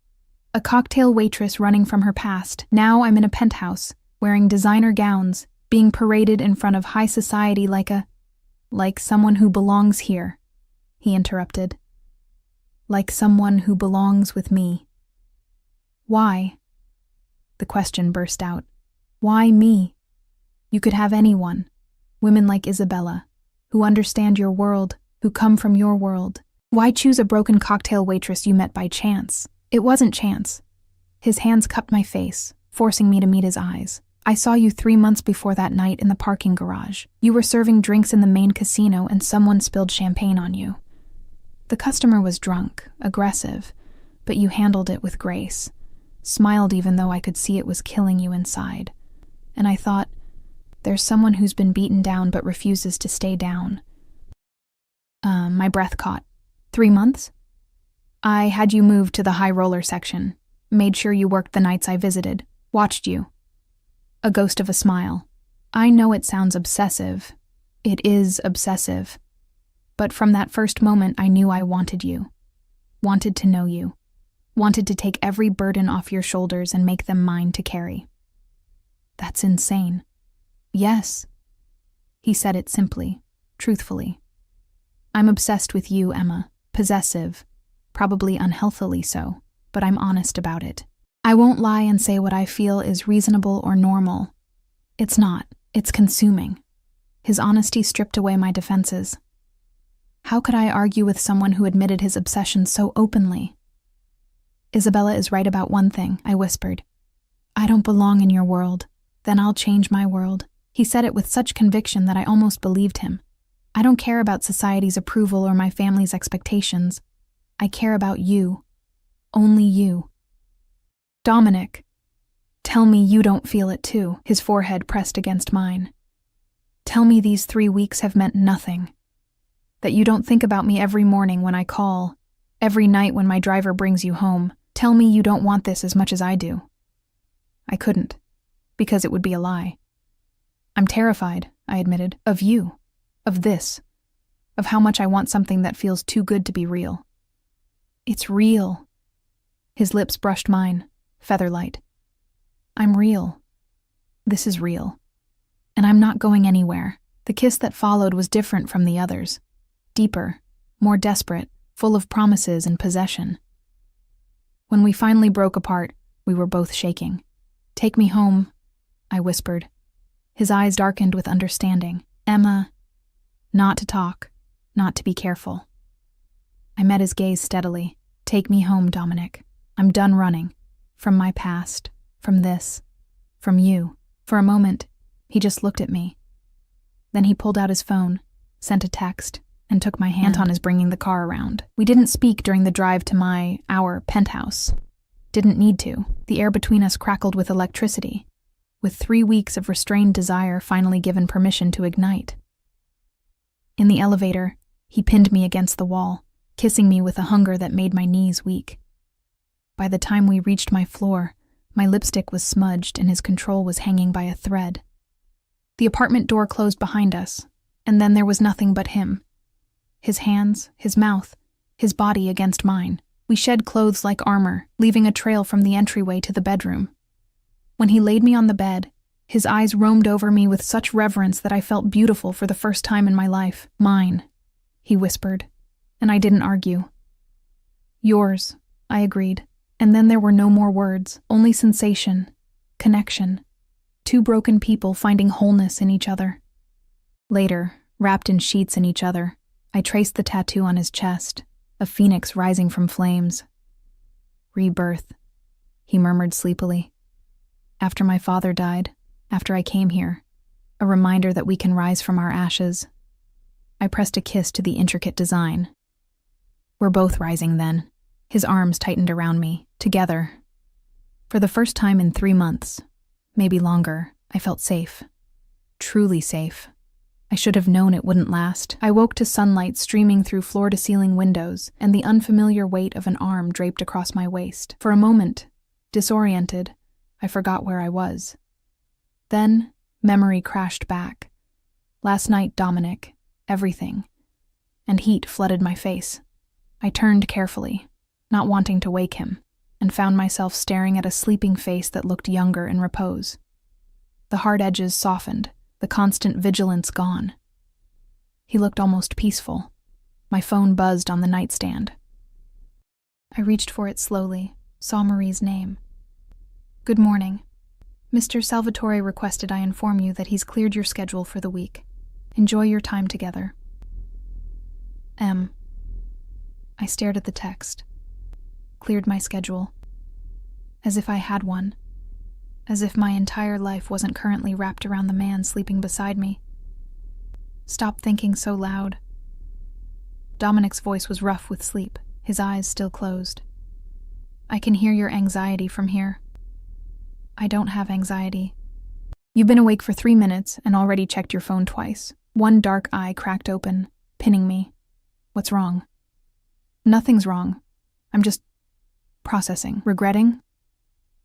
A cocktail waitress running from her past. Now I'm in a penthouse, wearing designer gowns, being paraded in front of high society like someone who belongs here, he interrupted. Like someone who belongs with me. Why? The question burst out. Why me? You could have anyone. Women like Isabella, who understand your world, who come from your world. Why choose a broken cocktail waitress you met by chance? It wasn't chance. His hands cupped my face, forcing me to meet his eyes. I saw you 3 months before that night in the parking garage. You were serving drinks in the main casino and someone spilled champagne on you. The customer was drunk, aggressive, but you handled it with grace. Smiled even though I could see it was killing you inside. And I thought, there's someone who's been beaten down but refuses to stay down. My breath caught. 3 months? I had you moved to the high roller section. Made sure you worked the nights I visited. Watched you. A ghost of a smile. I know it sounds obsessive. It is obsessive. But from that first moment I knew I wanted you. Wanted to know you. Wanted to take every burden off your shoulders and make them mine to carry. That's insane. Yes. He said it simply, truthfully. I'm obsessed with you, Emma. Possessive. Probably unhealthily so, but I'm honest about it. I won't lie and say what I feel is reasonable or normal. It's not. It's consuming. His honesty stripped away my defenses. How could I argue with someone who admitted his obsession so openly? Isabella is right about one thing, I whispered. I don't belong in your world. Then I'll change my world. He said it with such conviction that I almost believed him. I don't care about society's approval or my family's expectations. I care about you. Only you. Dominic, tell me you don't feel it too. His forehead pressed against mine. Tell me these 3 weeks have meant nothing. That you don't think about me every morning when I call, every night when my driver brings you home. Tell me you don't want this as much as I do. I couldn't, because it would be a lie. I'm terrified, I admitted, of you, of this, of how much I want something that feels too good to be real. It's real. His lips brushed mine, featherlight. I'm real. This is real. And I'm not going anywhere. The kiss that followed was different from the others. Deeper, more desperate, full of promises and possession. When we finally broke apart, we were both shaking. Take me home, I whispered. His eyes darkened with understanding. Emma, not to talk, not to be careful. I met his gaze steadily. Take me home, Dominic. I'm done running. From my past, from this, from you. For a moment, he just looked at me. Then he pulled out his phone, sent a text, and took my hand on his bringing the car around. We didn't speak during the drive to our penthouse. Didn't need to. The air between us crackled with electricity, with 3 weeks of restrained desire finally given permission to ignite. In the elevator, he pinned me against the wall, kissing me with a hunger that made my knees weak. By the time we reached my floor, my lipstick was smudged and his control was hanging by a thread. The apartment door closed behind us, and then there was nothing but him. His hands, his mouth, his body against mine. We shed clothes like armor, leaving a trail from the entryway to the bedroom. When he laid me on the bed, his eyes roamed over me with such reverence that I felt beautiful for the first time in my life. Mine, he whispered, and I didn't argue. Yours, I agreed, and then there were no more words, only sensation, connection. 2 broken people finding wholeness in each other. Later, wrapped in sheets in each other, I traced the tattoo on his chest, a phoenix rising from flames. Rebirth, he murmured sleepily. After my father died, after I came here, a reminder that we can rise from our ashes. I pressed a kiss to the intricate design. We're both rising then. His arms tightened around me, together. For the first time in 3 months, maybe longer, I felt safe. Truly safe. I should have known it wouldn't last. I woke to sunlight streaming through floor-to-ceiling windows and the unfamiliar weight of an arm draped across my waist. For a moment, disoriented, I forgot where I was. Then, memory crashed back. Last night, Dominic, everything. And heat flooded my face. I turned carefully, not wanting to wake him, and found myself staring at a sleeping face that looked younger in repose. The hard edges softened, the constant vigilance gone. He looked almost peaceful. My phone buzzed on the nightstand. I reached for it slowly, saw Marie's name. Good morning. Mr. Salvatore requested I inform you that he's cleared your schedule for the week. Enjoy your time together. M. I stared at the text. Cleared my schedule. As if I had one. As if my entire life wasn't currently wrapped around the man sleeping beside me. Stop thinking so loud. Dominic's voice was rough with sleep, his eyes still closed. I can hear your anxiety from here. I don't have anxiety. You've been awake for 3 minutes and already checked your phone twice. One dark eye cracked open, pinning me. What's wrong? Nothing's wrong. I'm just processing. Regretting?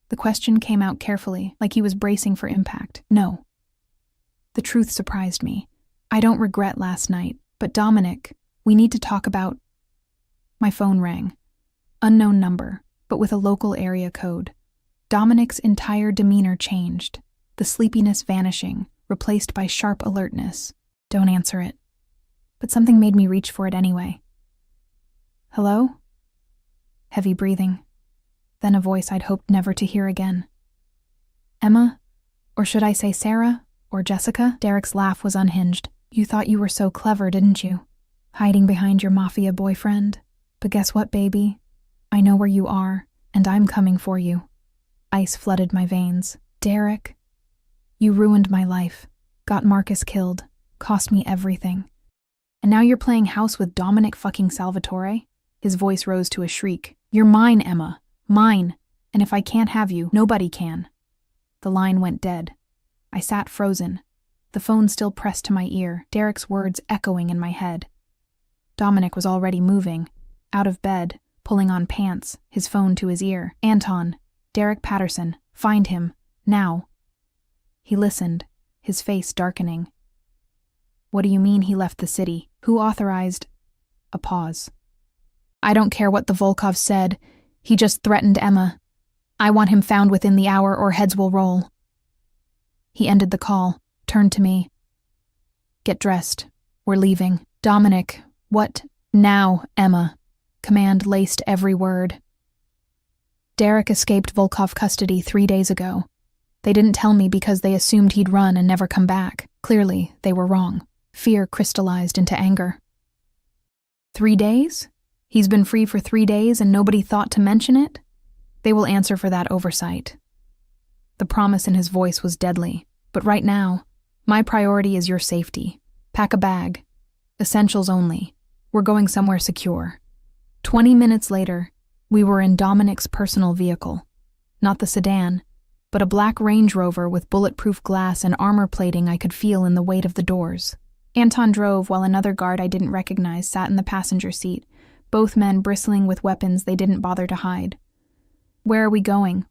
The question came out carefully, like he was bracing for impact. No. The truth surprised me. I don't regret last night, but Dominic, we need to talk about... My phone rang. Unknown number, but with a local area code. Dominic's entire demeanor changed, the sleepiness vanishing, replaced by sharp alertness. Don't answer it. But something made me reach for it anyway. Hello? Heavy breathing. Then a voice I'd hoped never to hear again. Emma? Or should I say Sarah? Or Jessica? Derek's laugh was unhinged. You thought you were so clever, didn't you? Hiding behind your Mafia boyfriend? But guess what, baby? I know where you are, and I'm coming for you. Ice flooded my veins. Derek, you ruined my life, got Marcus killed, cost me everything. And now you're playing house with Dominic fucking Salvatore? His voice rose to a shriek. You're mine, Emma. Mine. And if I can't have you, nobody can. The line went dead. I sat frozen, the phone still pressed to my ear, Derek's words echoing in my head. Dominic was already moving, out of bed, pulling on pants, his phone to his ear. Anton, Derek Patterson, find him, now. He listened, his face darkening. What do you mean he left the city? Who authorized? A pause. I don't care what the Volkov said. He just threatened Emma. I want him found within the hour or heads will roll. He ended the call, turned to me. Get dressed. We're leaving. Dominic, what? Now, Emma. Command laced every word. Derek escaped Volkov custody 3 days ago. They didn't tell me because they assumed he'd run and never come back. Clearly, they were wrong. Fear crystallized into anger. 3 days? He's been free for 3 days and nobody thought to mention it? They will answer for that oversight. The promise in his voice was deadly, but right now, my priority is your safety. Pack a bag. Essentials only. We're going somewhere secure. 20 minutes later, we were in Dominic's personal vehicle. Not the sedan, but a black Range Rover with bulletproof glass and armor plating I could feel in the weight of the doors. Anton drove while another guard I didn't recognize sat in the passenger seat, both men bristling with weapons they didn't bother to hide. Where are we going?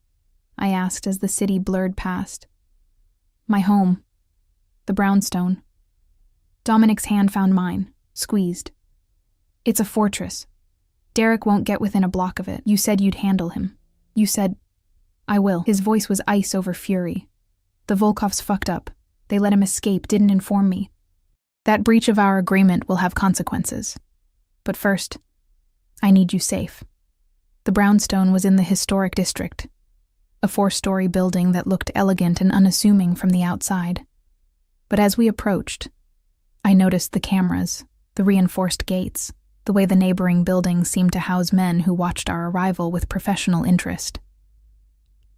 I asked as the city blurred past. My home. The brownstone. Dominic's hand found mine, squeezed. It's a fortress. Derek won't get within a block of it. You said you'd handle him. You said, I will. His voice was ice over fury. The Volkovs fucked up. They let him escape, didn't inform me. That breach of our agreement will have consequences. But first, I need you safe. The brownstone was in the historic district, a 4-story building that looked elegant and unassuming from the outside. But as we approached, I noticed the cameras, the reinforced gates, the way the neighboring buildings seemed to house men who watched our arrival with professional interest.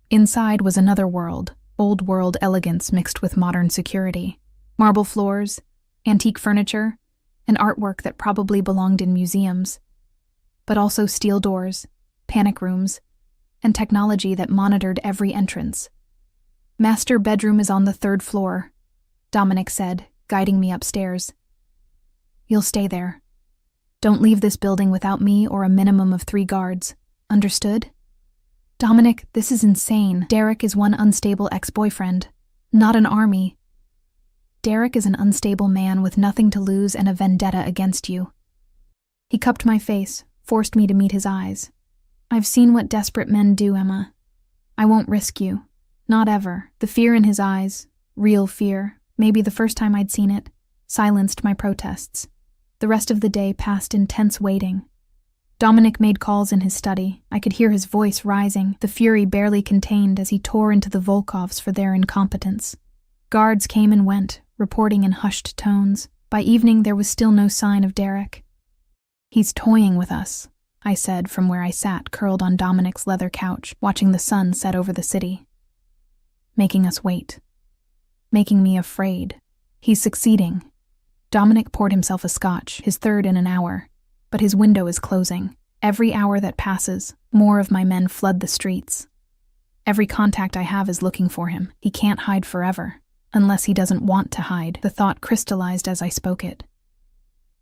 Inside was another world, old-world elegance mixed with modern security. Marble floors, antique furniture, and artwork that probably belonged in museums. But also steel doors, panic rooms, and technology that monitored every entrance. Master bedroom is on the 3rd floor, Dominic said, guiding me upstairs. You'll stay there. Don't leave this building without me or a minimum of 3 guards. Understood? Dominic, this is insane. Derek is one unstable ex-boyfriend, not an army. Derek is an unstable man with nothing to lose and a vendetta against you. He cupped my face, forced me to meet his eyes. I've seen what desperate men do, Emma. I won't risk you. Not ever. The fear in his eyes, real fear, maybe the first time I'd seen it, silenced my protests. The rest of the day passed in tense waiting. Dominic made calls in his study. I could hear his voice rising, the fury barely contained as he tore into the Volkovs for their incompetence. Guards came and went, reporting in hushed tones. By evening, there was still no sign of Derek. He's toying with us, I said from where I sat curled on Dominic's leather couch, watching the sun set over the city. Making us wait. Making me afraid. He's succeeding. Dominic poured himself a scotch, his 3rd in an hour, but his window is closing. Every hour that passes, more of my men flood the streets. Every contact I have is looking for him. He can't hide forever, unless he doesn't want to hide. The thought crystallized as I spoke it.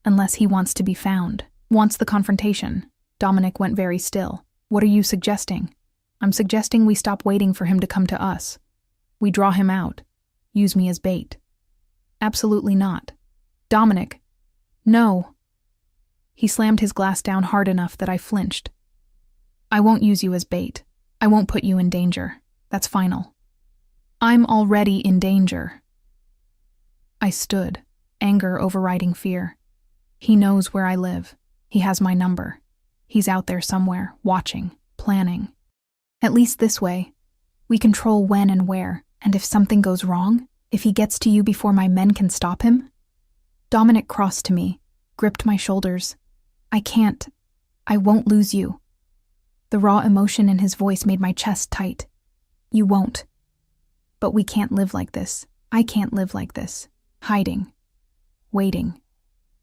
Unless he wants to be found, wants the confrontation. Dominic went very still. What are you suggesting? I'm suggesting we stop waiting for him to come to us. We draw him out. Use me as bait. Absolutely not. Dominic. No. He slammed his glass down hard enough that I flinched. I won't use you as bait. I won't put you in danger. That's final. I'm already in danger. I stood, anger overriding fear. He knows where I live. He has my number. He's out there somewhere, watching, planning. At least this way, we control when and where, and if something goes wrong, if he gets to you before my men can stop him. Dominic crossed to me, gripped my shoulders. I won't lose you. The raw emotion in his voice made my chest tight. You won't. But we can't live like this. I can't live like this. Hiding. Waiting.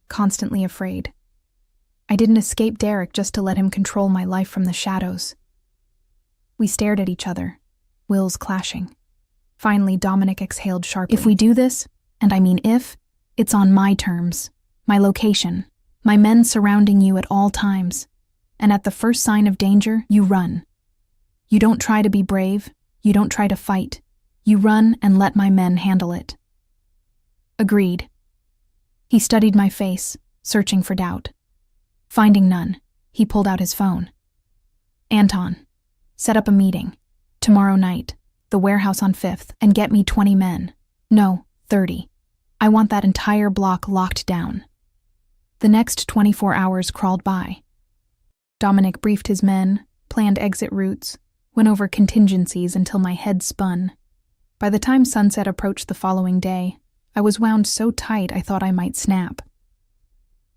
Constantly afraid. I didn't escape Derek just to let him control my life from the shadows. We stared at each other, wills clashing. Finally, Dominic exhaled sharply. If we do this, and I mean if, it's on my terms, my location, my men surrounding you at all times, and at the first sign of danger, you run. You don't try to be brave, you don't try to fight, you run and let my men handle it. Agreed. He studied my face, searching for doubt. Finding none, he pulled out his phone. Anton, set up a meeting, tomorrow night, the warehouse on 5th, and get me 20 men. No, 30. I want that entire block locked down. The next 24 hours crawled by. Dominic briefed his men, planned exit routes, went over contingencies until my head spun. By the time sunset approached the following day, I was wound so tight I thought I might snap.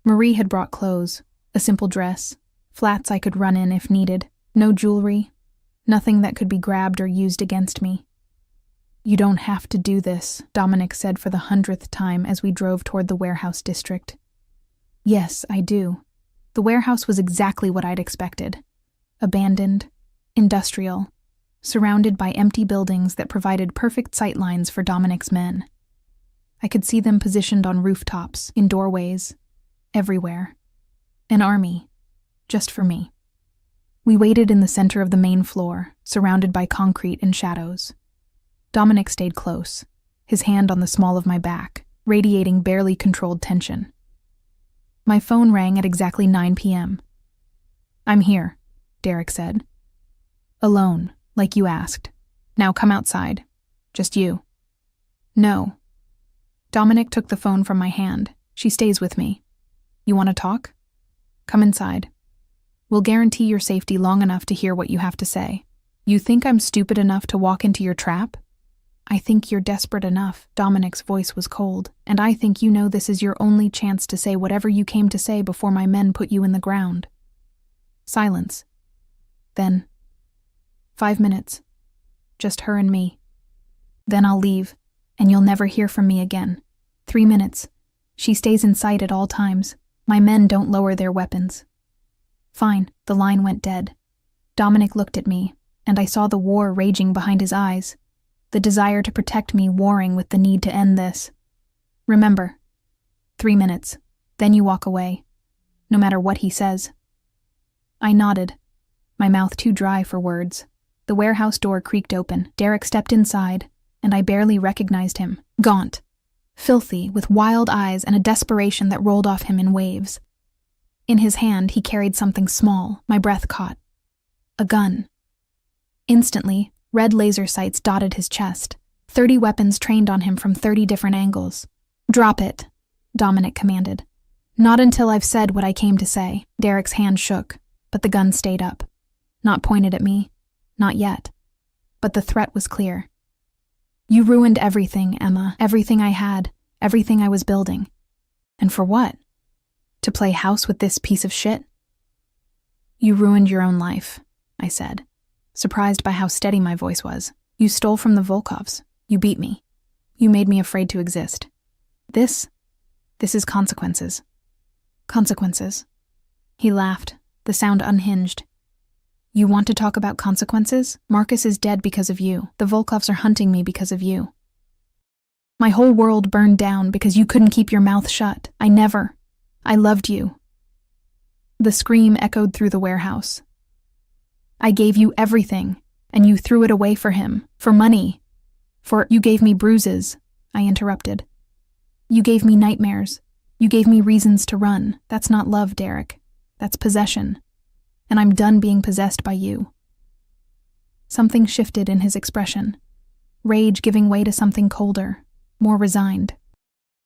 Marie had brought clothes, a simple dress, flats I could run in if needed, no jewelry, nothing that could be grabbed or used against me. You don't have to do this, Dominic said for the 100th time as we drove toward the warehouse district. Yes, I do. The warehouse was exactly what I'd expected. Abandoned, industrial, surrounded by empty buildings that provided perfect sightlines for Dominic's men. I could see them positioned on rooftops, in doorways, everywhere. An army, just for me. We waited in the center of the main floor, surrounded by concrete and shadows. Dominic stayed close, his hand on the small of my back, radiating barely controlled tension. My phone rang at exactly 9 p.m. I'm here, Derek said. Alone, like you asked. Now come outside. Just you. No. Dominic took the phone from my hand. She stays with me. You want to talk? Come inside. We'll guarantee your safety long enough to hear what you have to say. You think I'm stupid enough to walk into your trap? I think you're desperate enough. Dominic's voice was cold, and I think you know this is your only chance to say whatever you came to say before my men put you in the ground. Silence. Then, 5 minutes. Just her and me. Then I'll leave, and you'll never hear from me again. 3 minutes. She stays in sight at all times. My men don't lower their weapons. Fine, the line went dead. Dominic looked at me, and I saw the war raging behind his eyes. The desire to protect me warring with the need to end this. Remember, 3 minutes, then you walk away, no matter what he says. I nodded, my mouth too dry for words. The warehouse door creaked open. Derek stepped inside, and I barely recognized him. Gaunt, filthy, with wild eyes and a desperation that rolled off him in waves. In his hand, he carried something small. My breath caught. A gun. Instantly, red laser sights dotted his chest. 30 weapons trained on him from 30 different angles. Drop it, Dominic commanded. Not until I've said what I came to say. Derek's hand shook, but the gun stayed up. Not pointed at me. Not yet. But the threat was clear. You ruined everything, Emma. Everything I had. Everything I was building. And for what? To play house with this piece of shit? You ruined your own life, I said, surprised by how steady my voice was. You stole from the Volkovs. You beat me. You made me afraid to exist. This is consequences. Consequences. He laughed, the sound unhinged. You want to talk about consequences? Marcus is dead because of you. The Volkovs are hunting me because of you. My whole world burned down because you couldn't keep your mouth shut. I loved you. The scream echoed through the warehouse. I gave you everything, and you threw it away for him, for money. You gave me bruises, I interrupted. You gave me nightmares. You gave me reasons to run. That's not love, Derek. That's possession. And I'm done being possessed by you. Something shifted in his expression. Rage giving way to something colder, more resigned.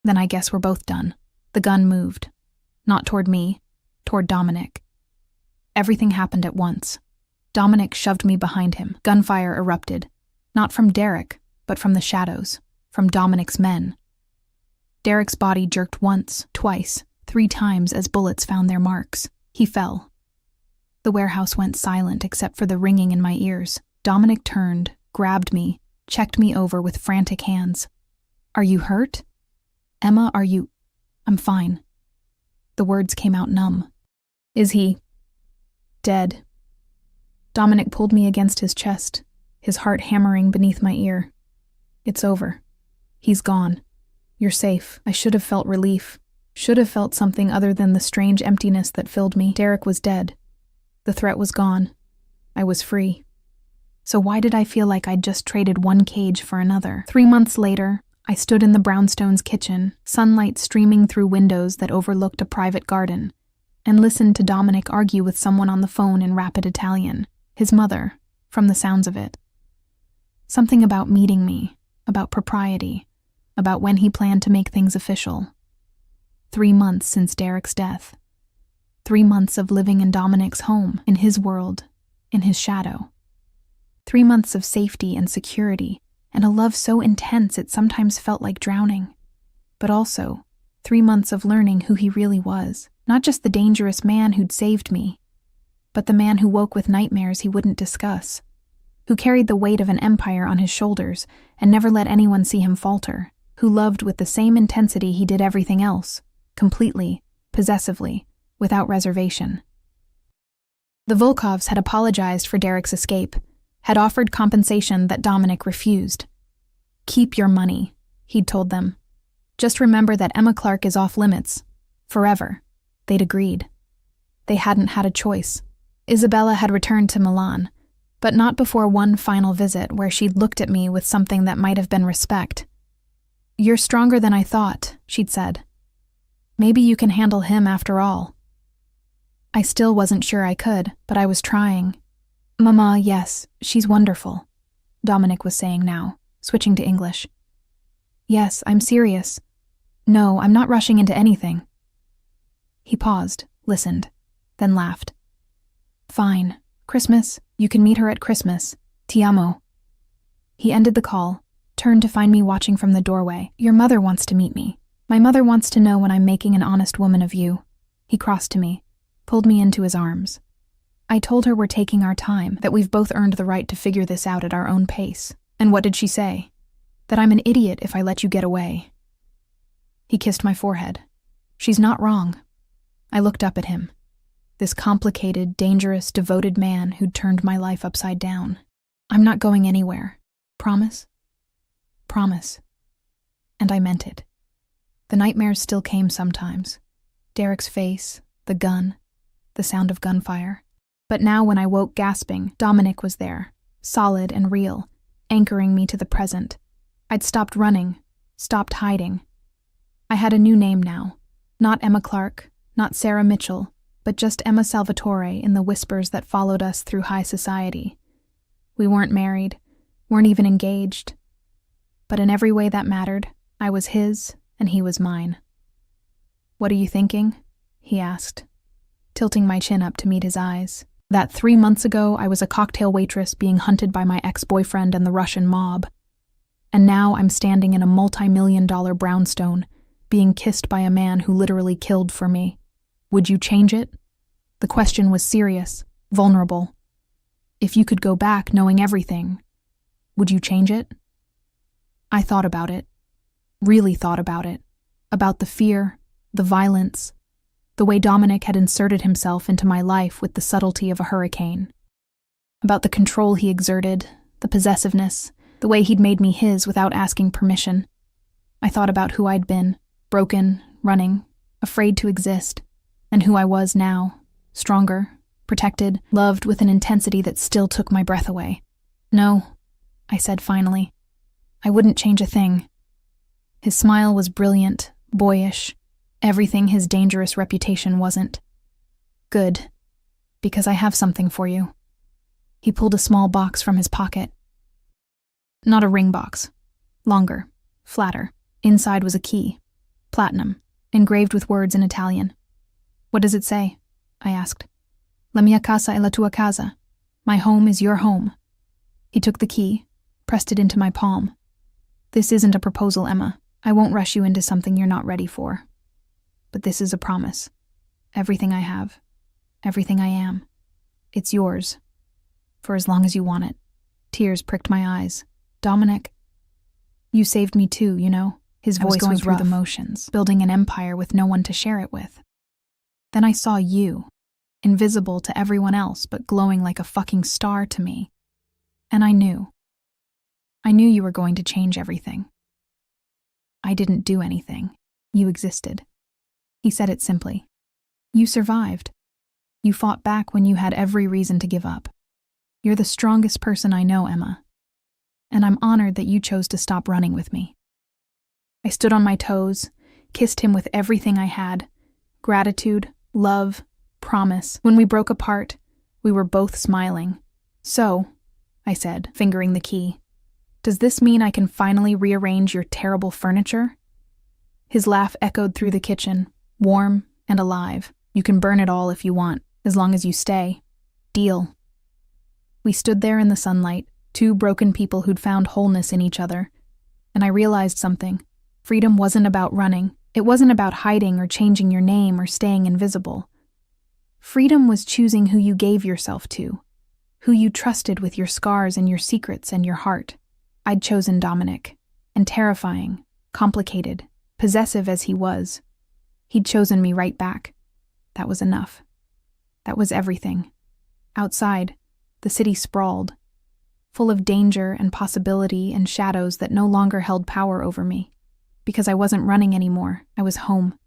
Then I guess we're both done. The gun moved. Not toward me, toward Dominic. Everything happened at once. Dominic shoved me behind him. Gunfire erupted. Not from Derek, but from the shadows. From Dominic's men. Derek's body jerked once, twice, 3 times as bullets found their marks. He fell. The warehouse went silent except for the ringing in my ears. Dominic turned, grabbed me, checked me over with frantic hands. "Are you hurt? Emma, are you—" "I'm fine." The words came out numb. "Is he dead?" Dominic pulled me against his chest, his heart hammering beneath my ear. "It's over. He's gone. You're safe." I should have felt relief, should have felt something other than the strange emptiness that filled me. Derek was dead. The threat was gone. I was free. So why did I feel like I'd just traded one cage for another? 3 months later, I stood in the brownstones' kitchen, sunlight streaming through windows that overlooked a private garden, and listened to Dominic argue with someone on the phone in rapid Italian, his mother, from the sounds of it. Something about meeting me, about propriety, about when he planned to make things official. 3 months since Derek's death. 3 months of living in Dominic's home, in his world, in his shadow. 3 months of safety and security, and a love so intense it sometimes felt like drowning. But also, 3 months of learning who he really was, not just the dangerous man who'd saved me, but the man who woke with nightmares he wouldn't discuss, who carried the weight of an empire on his shoulders and never let anyone see him falter, who loved with the same intensity he did everything else, completely, possessively, without reservation. The Volkovs had apologized for Derek's escape, had offered compensation that Dominic refused. "Keep your money," he'd told them. "Just remember that Emma Clark is off limits. Forever." They'd agreed. They hadn't had a choice. Isabella had returned to Milan, but not before one final visit where she'd looked at me with something that might have been respect. "You're stronger than I thought," she'd said. "Maybe you can handle him after all." I still wasn't sure I could, but I was trying. "Mama, yes, she's wonderful," Dominic was saying now, switching to English. "Yes, I'm serious. No, I'm not rushing into anything." He paused, listened, then laughed. "Fine. Christmas. You can meet her at Christmas. Ti amo." He ended the call, turned to find me watching from the doorway. "Your mother wants to meet me. My mother wants to know when I'm making an honest woman of you." He crossed to me, pulled me into his arms. I told her we're taking our time, that we've both earned the right to figure this out at our own pace. And what did she say? That I'm an idiot if I let you get away. He kissed my forehead. She's not wrong. I looked up at him. This complicated, dangerous, devoted man who'd turned my life upside down. "I'm not going anywhere. Promise?" "Promise." And I meant it. The nightmares still came sometimes. Derek's face, the gun, the sound of gunfire. But now when I woke gasping, Dominic was there, solid and real, anchoring me to the present. I'd stopped running, stopped hiding. I had a new name now. Not Emma Clark, not Sarah Mitchell, but just Emma Salvatore in the whispers that followed us through high society. We weren't married, weren't even engaged. But in every way that mattered, I was his and he was mine. "What are you thinking?" he asked, tilting my chin up to meet his eyes. That 3 months ago I was a cocktail waitress being hunted by my ex-boyfriend and the Russian mob. And now I'm standing in a multi-million-dollar brownstone, being kissed by a man who literally killed for me. Would you change it? The question was serious, vulnerable. If you could go back knowing everything, would you change it? I thought about it, really thought about it, about the fear, the violence, the way Dominic had inserted himself into my life with the subtlety of a hurricane, about the control he exerted, the possessiveness, the way he'd made me his without asking permission. I thought about who I'd been, broken, running, afraid to exist, and who I was now, stronger, protected, loved with an intensity that still took my breath away. "No," I said finally. "I wouldn't change a thing." His smile was brilliant, boyish, everything his dangerous reputation wasn't. "Good, because I have something for you." He pulled a small box from his pocket. Not a ring box. Longer, flatter. Inside was a key. Platinum, engraved with words in Italian. "What does it say?" I asked. "La mia casa è la tua casa." My home is your home. He took the key, pressed it into my palm. "This isn't a proposal, Emma. I won't rush you into something you're not ready for. But this is a promise. Everything I have, everything I am, it's yours, for as long as you want it." Tears pricked my eyes. Dominic, you saved me too, you know? His voice was rough, through the motions, building an empire with no one to share it with. Then I saw you, invisible to everyone else but glowing like a fucking star to me. And I knew. I knew you were going to change everything. I didn't do anything. You existed. He said it simply. You survived. You fought back when you had every reason to give up. You're the strongest person I know, Emma. And I'm honored that you chose to stop running with me. I stood on my toes, kissed him with everything I had. Gratitude, love, promise. When we broke apart, we were both smiling. So, I said, fingering the key, does this mean I can finally rearrange your terrible furniture? His laugh echoed through the kitchen, warm and alive. You can burn it all if you want, as long as you stay. Deal. We stood there in the sunlight, two broken people who'd found wholeness in each other. And I realized something. Freedom wasn't about running. It wasn't about hiding or changing your name or staying invisible. Freedom was choosing who you gave yourself to, who you trusted with your scars and your secrets and your heart. I'd chosen Dominic, and terrifying, complicated, possessive as he was, he'd chosen me right back. That was enough. That was everything. Outside, the city sprawled, full of danger and possibility and shadows that no longer held power over me. Because I wasn't running anymore, I was home.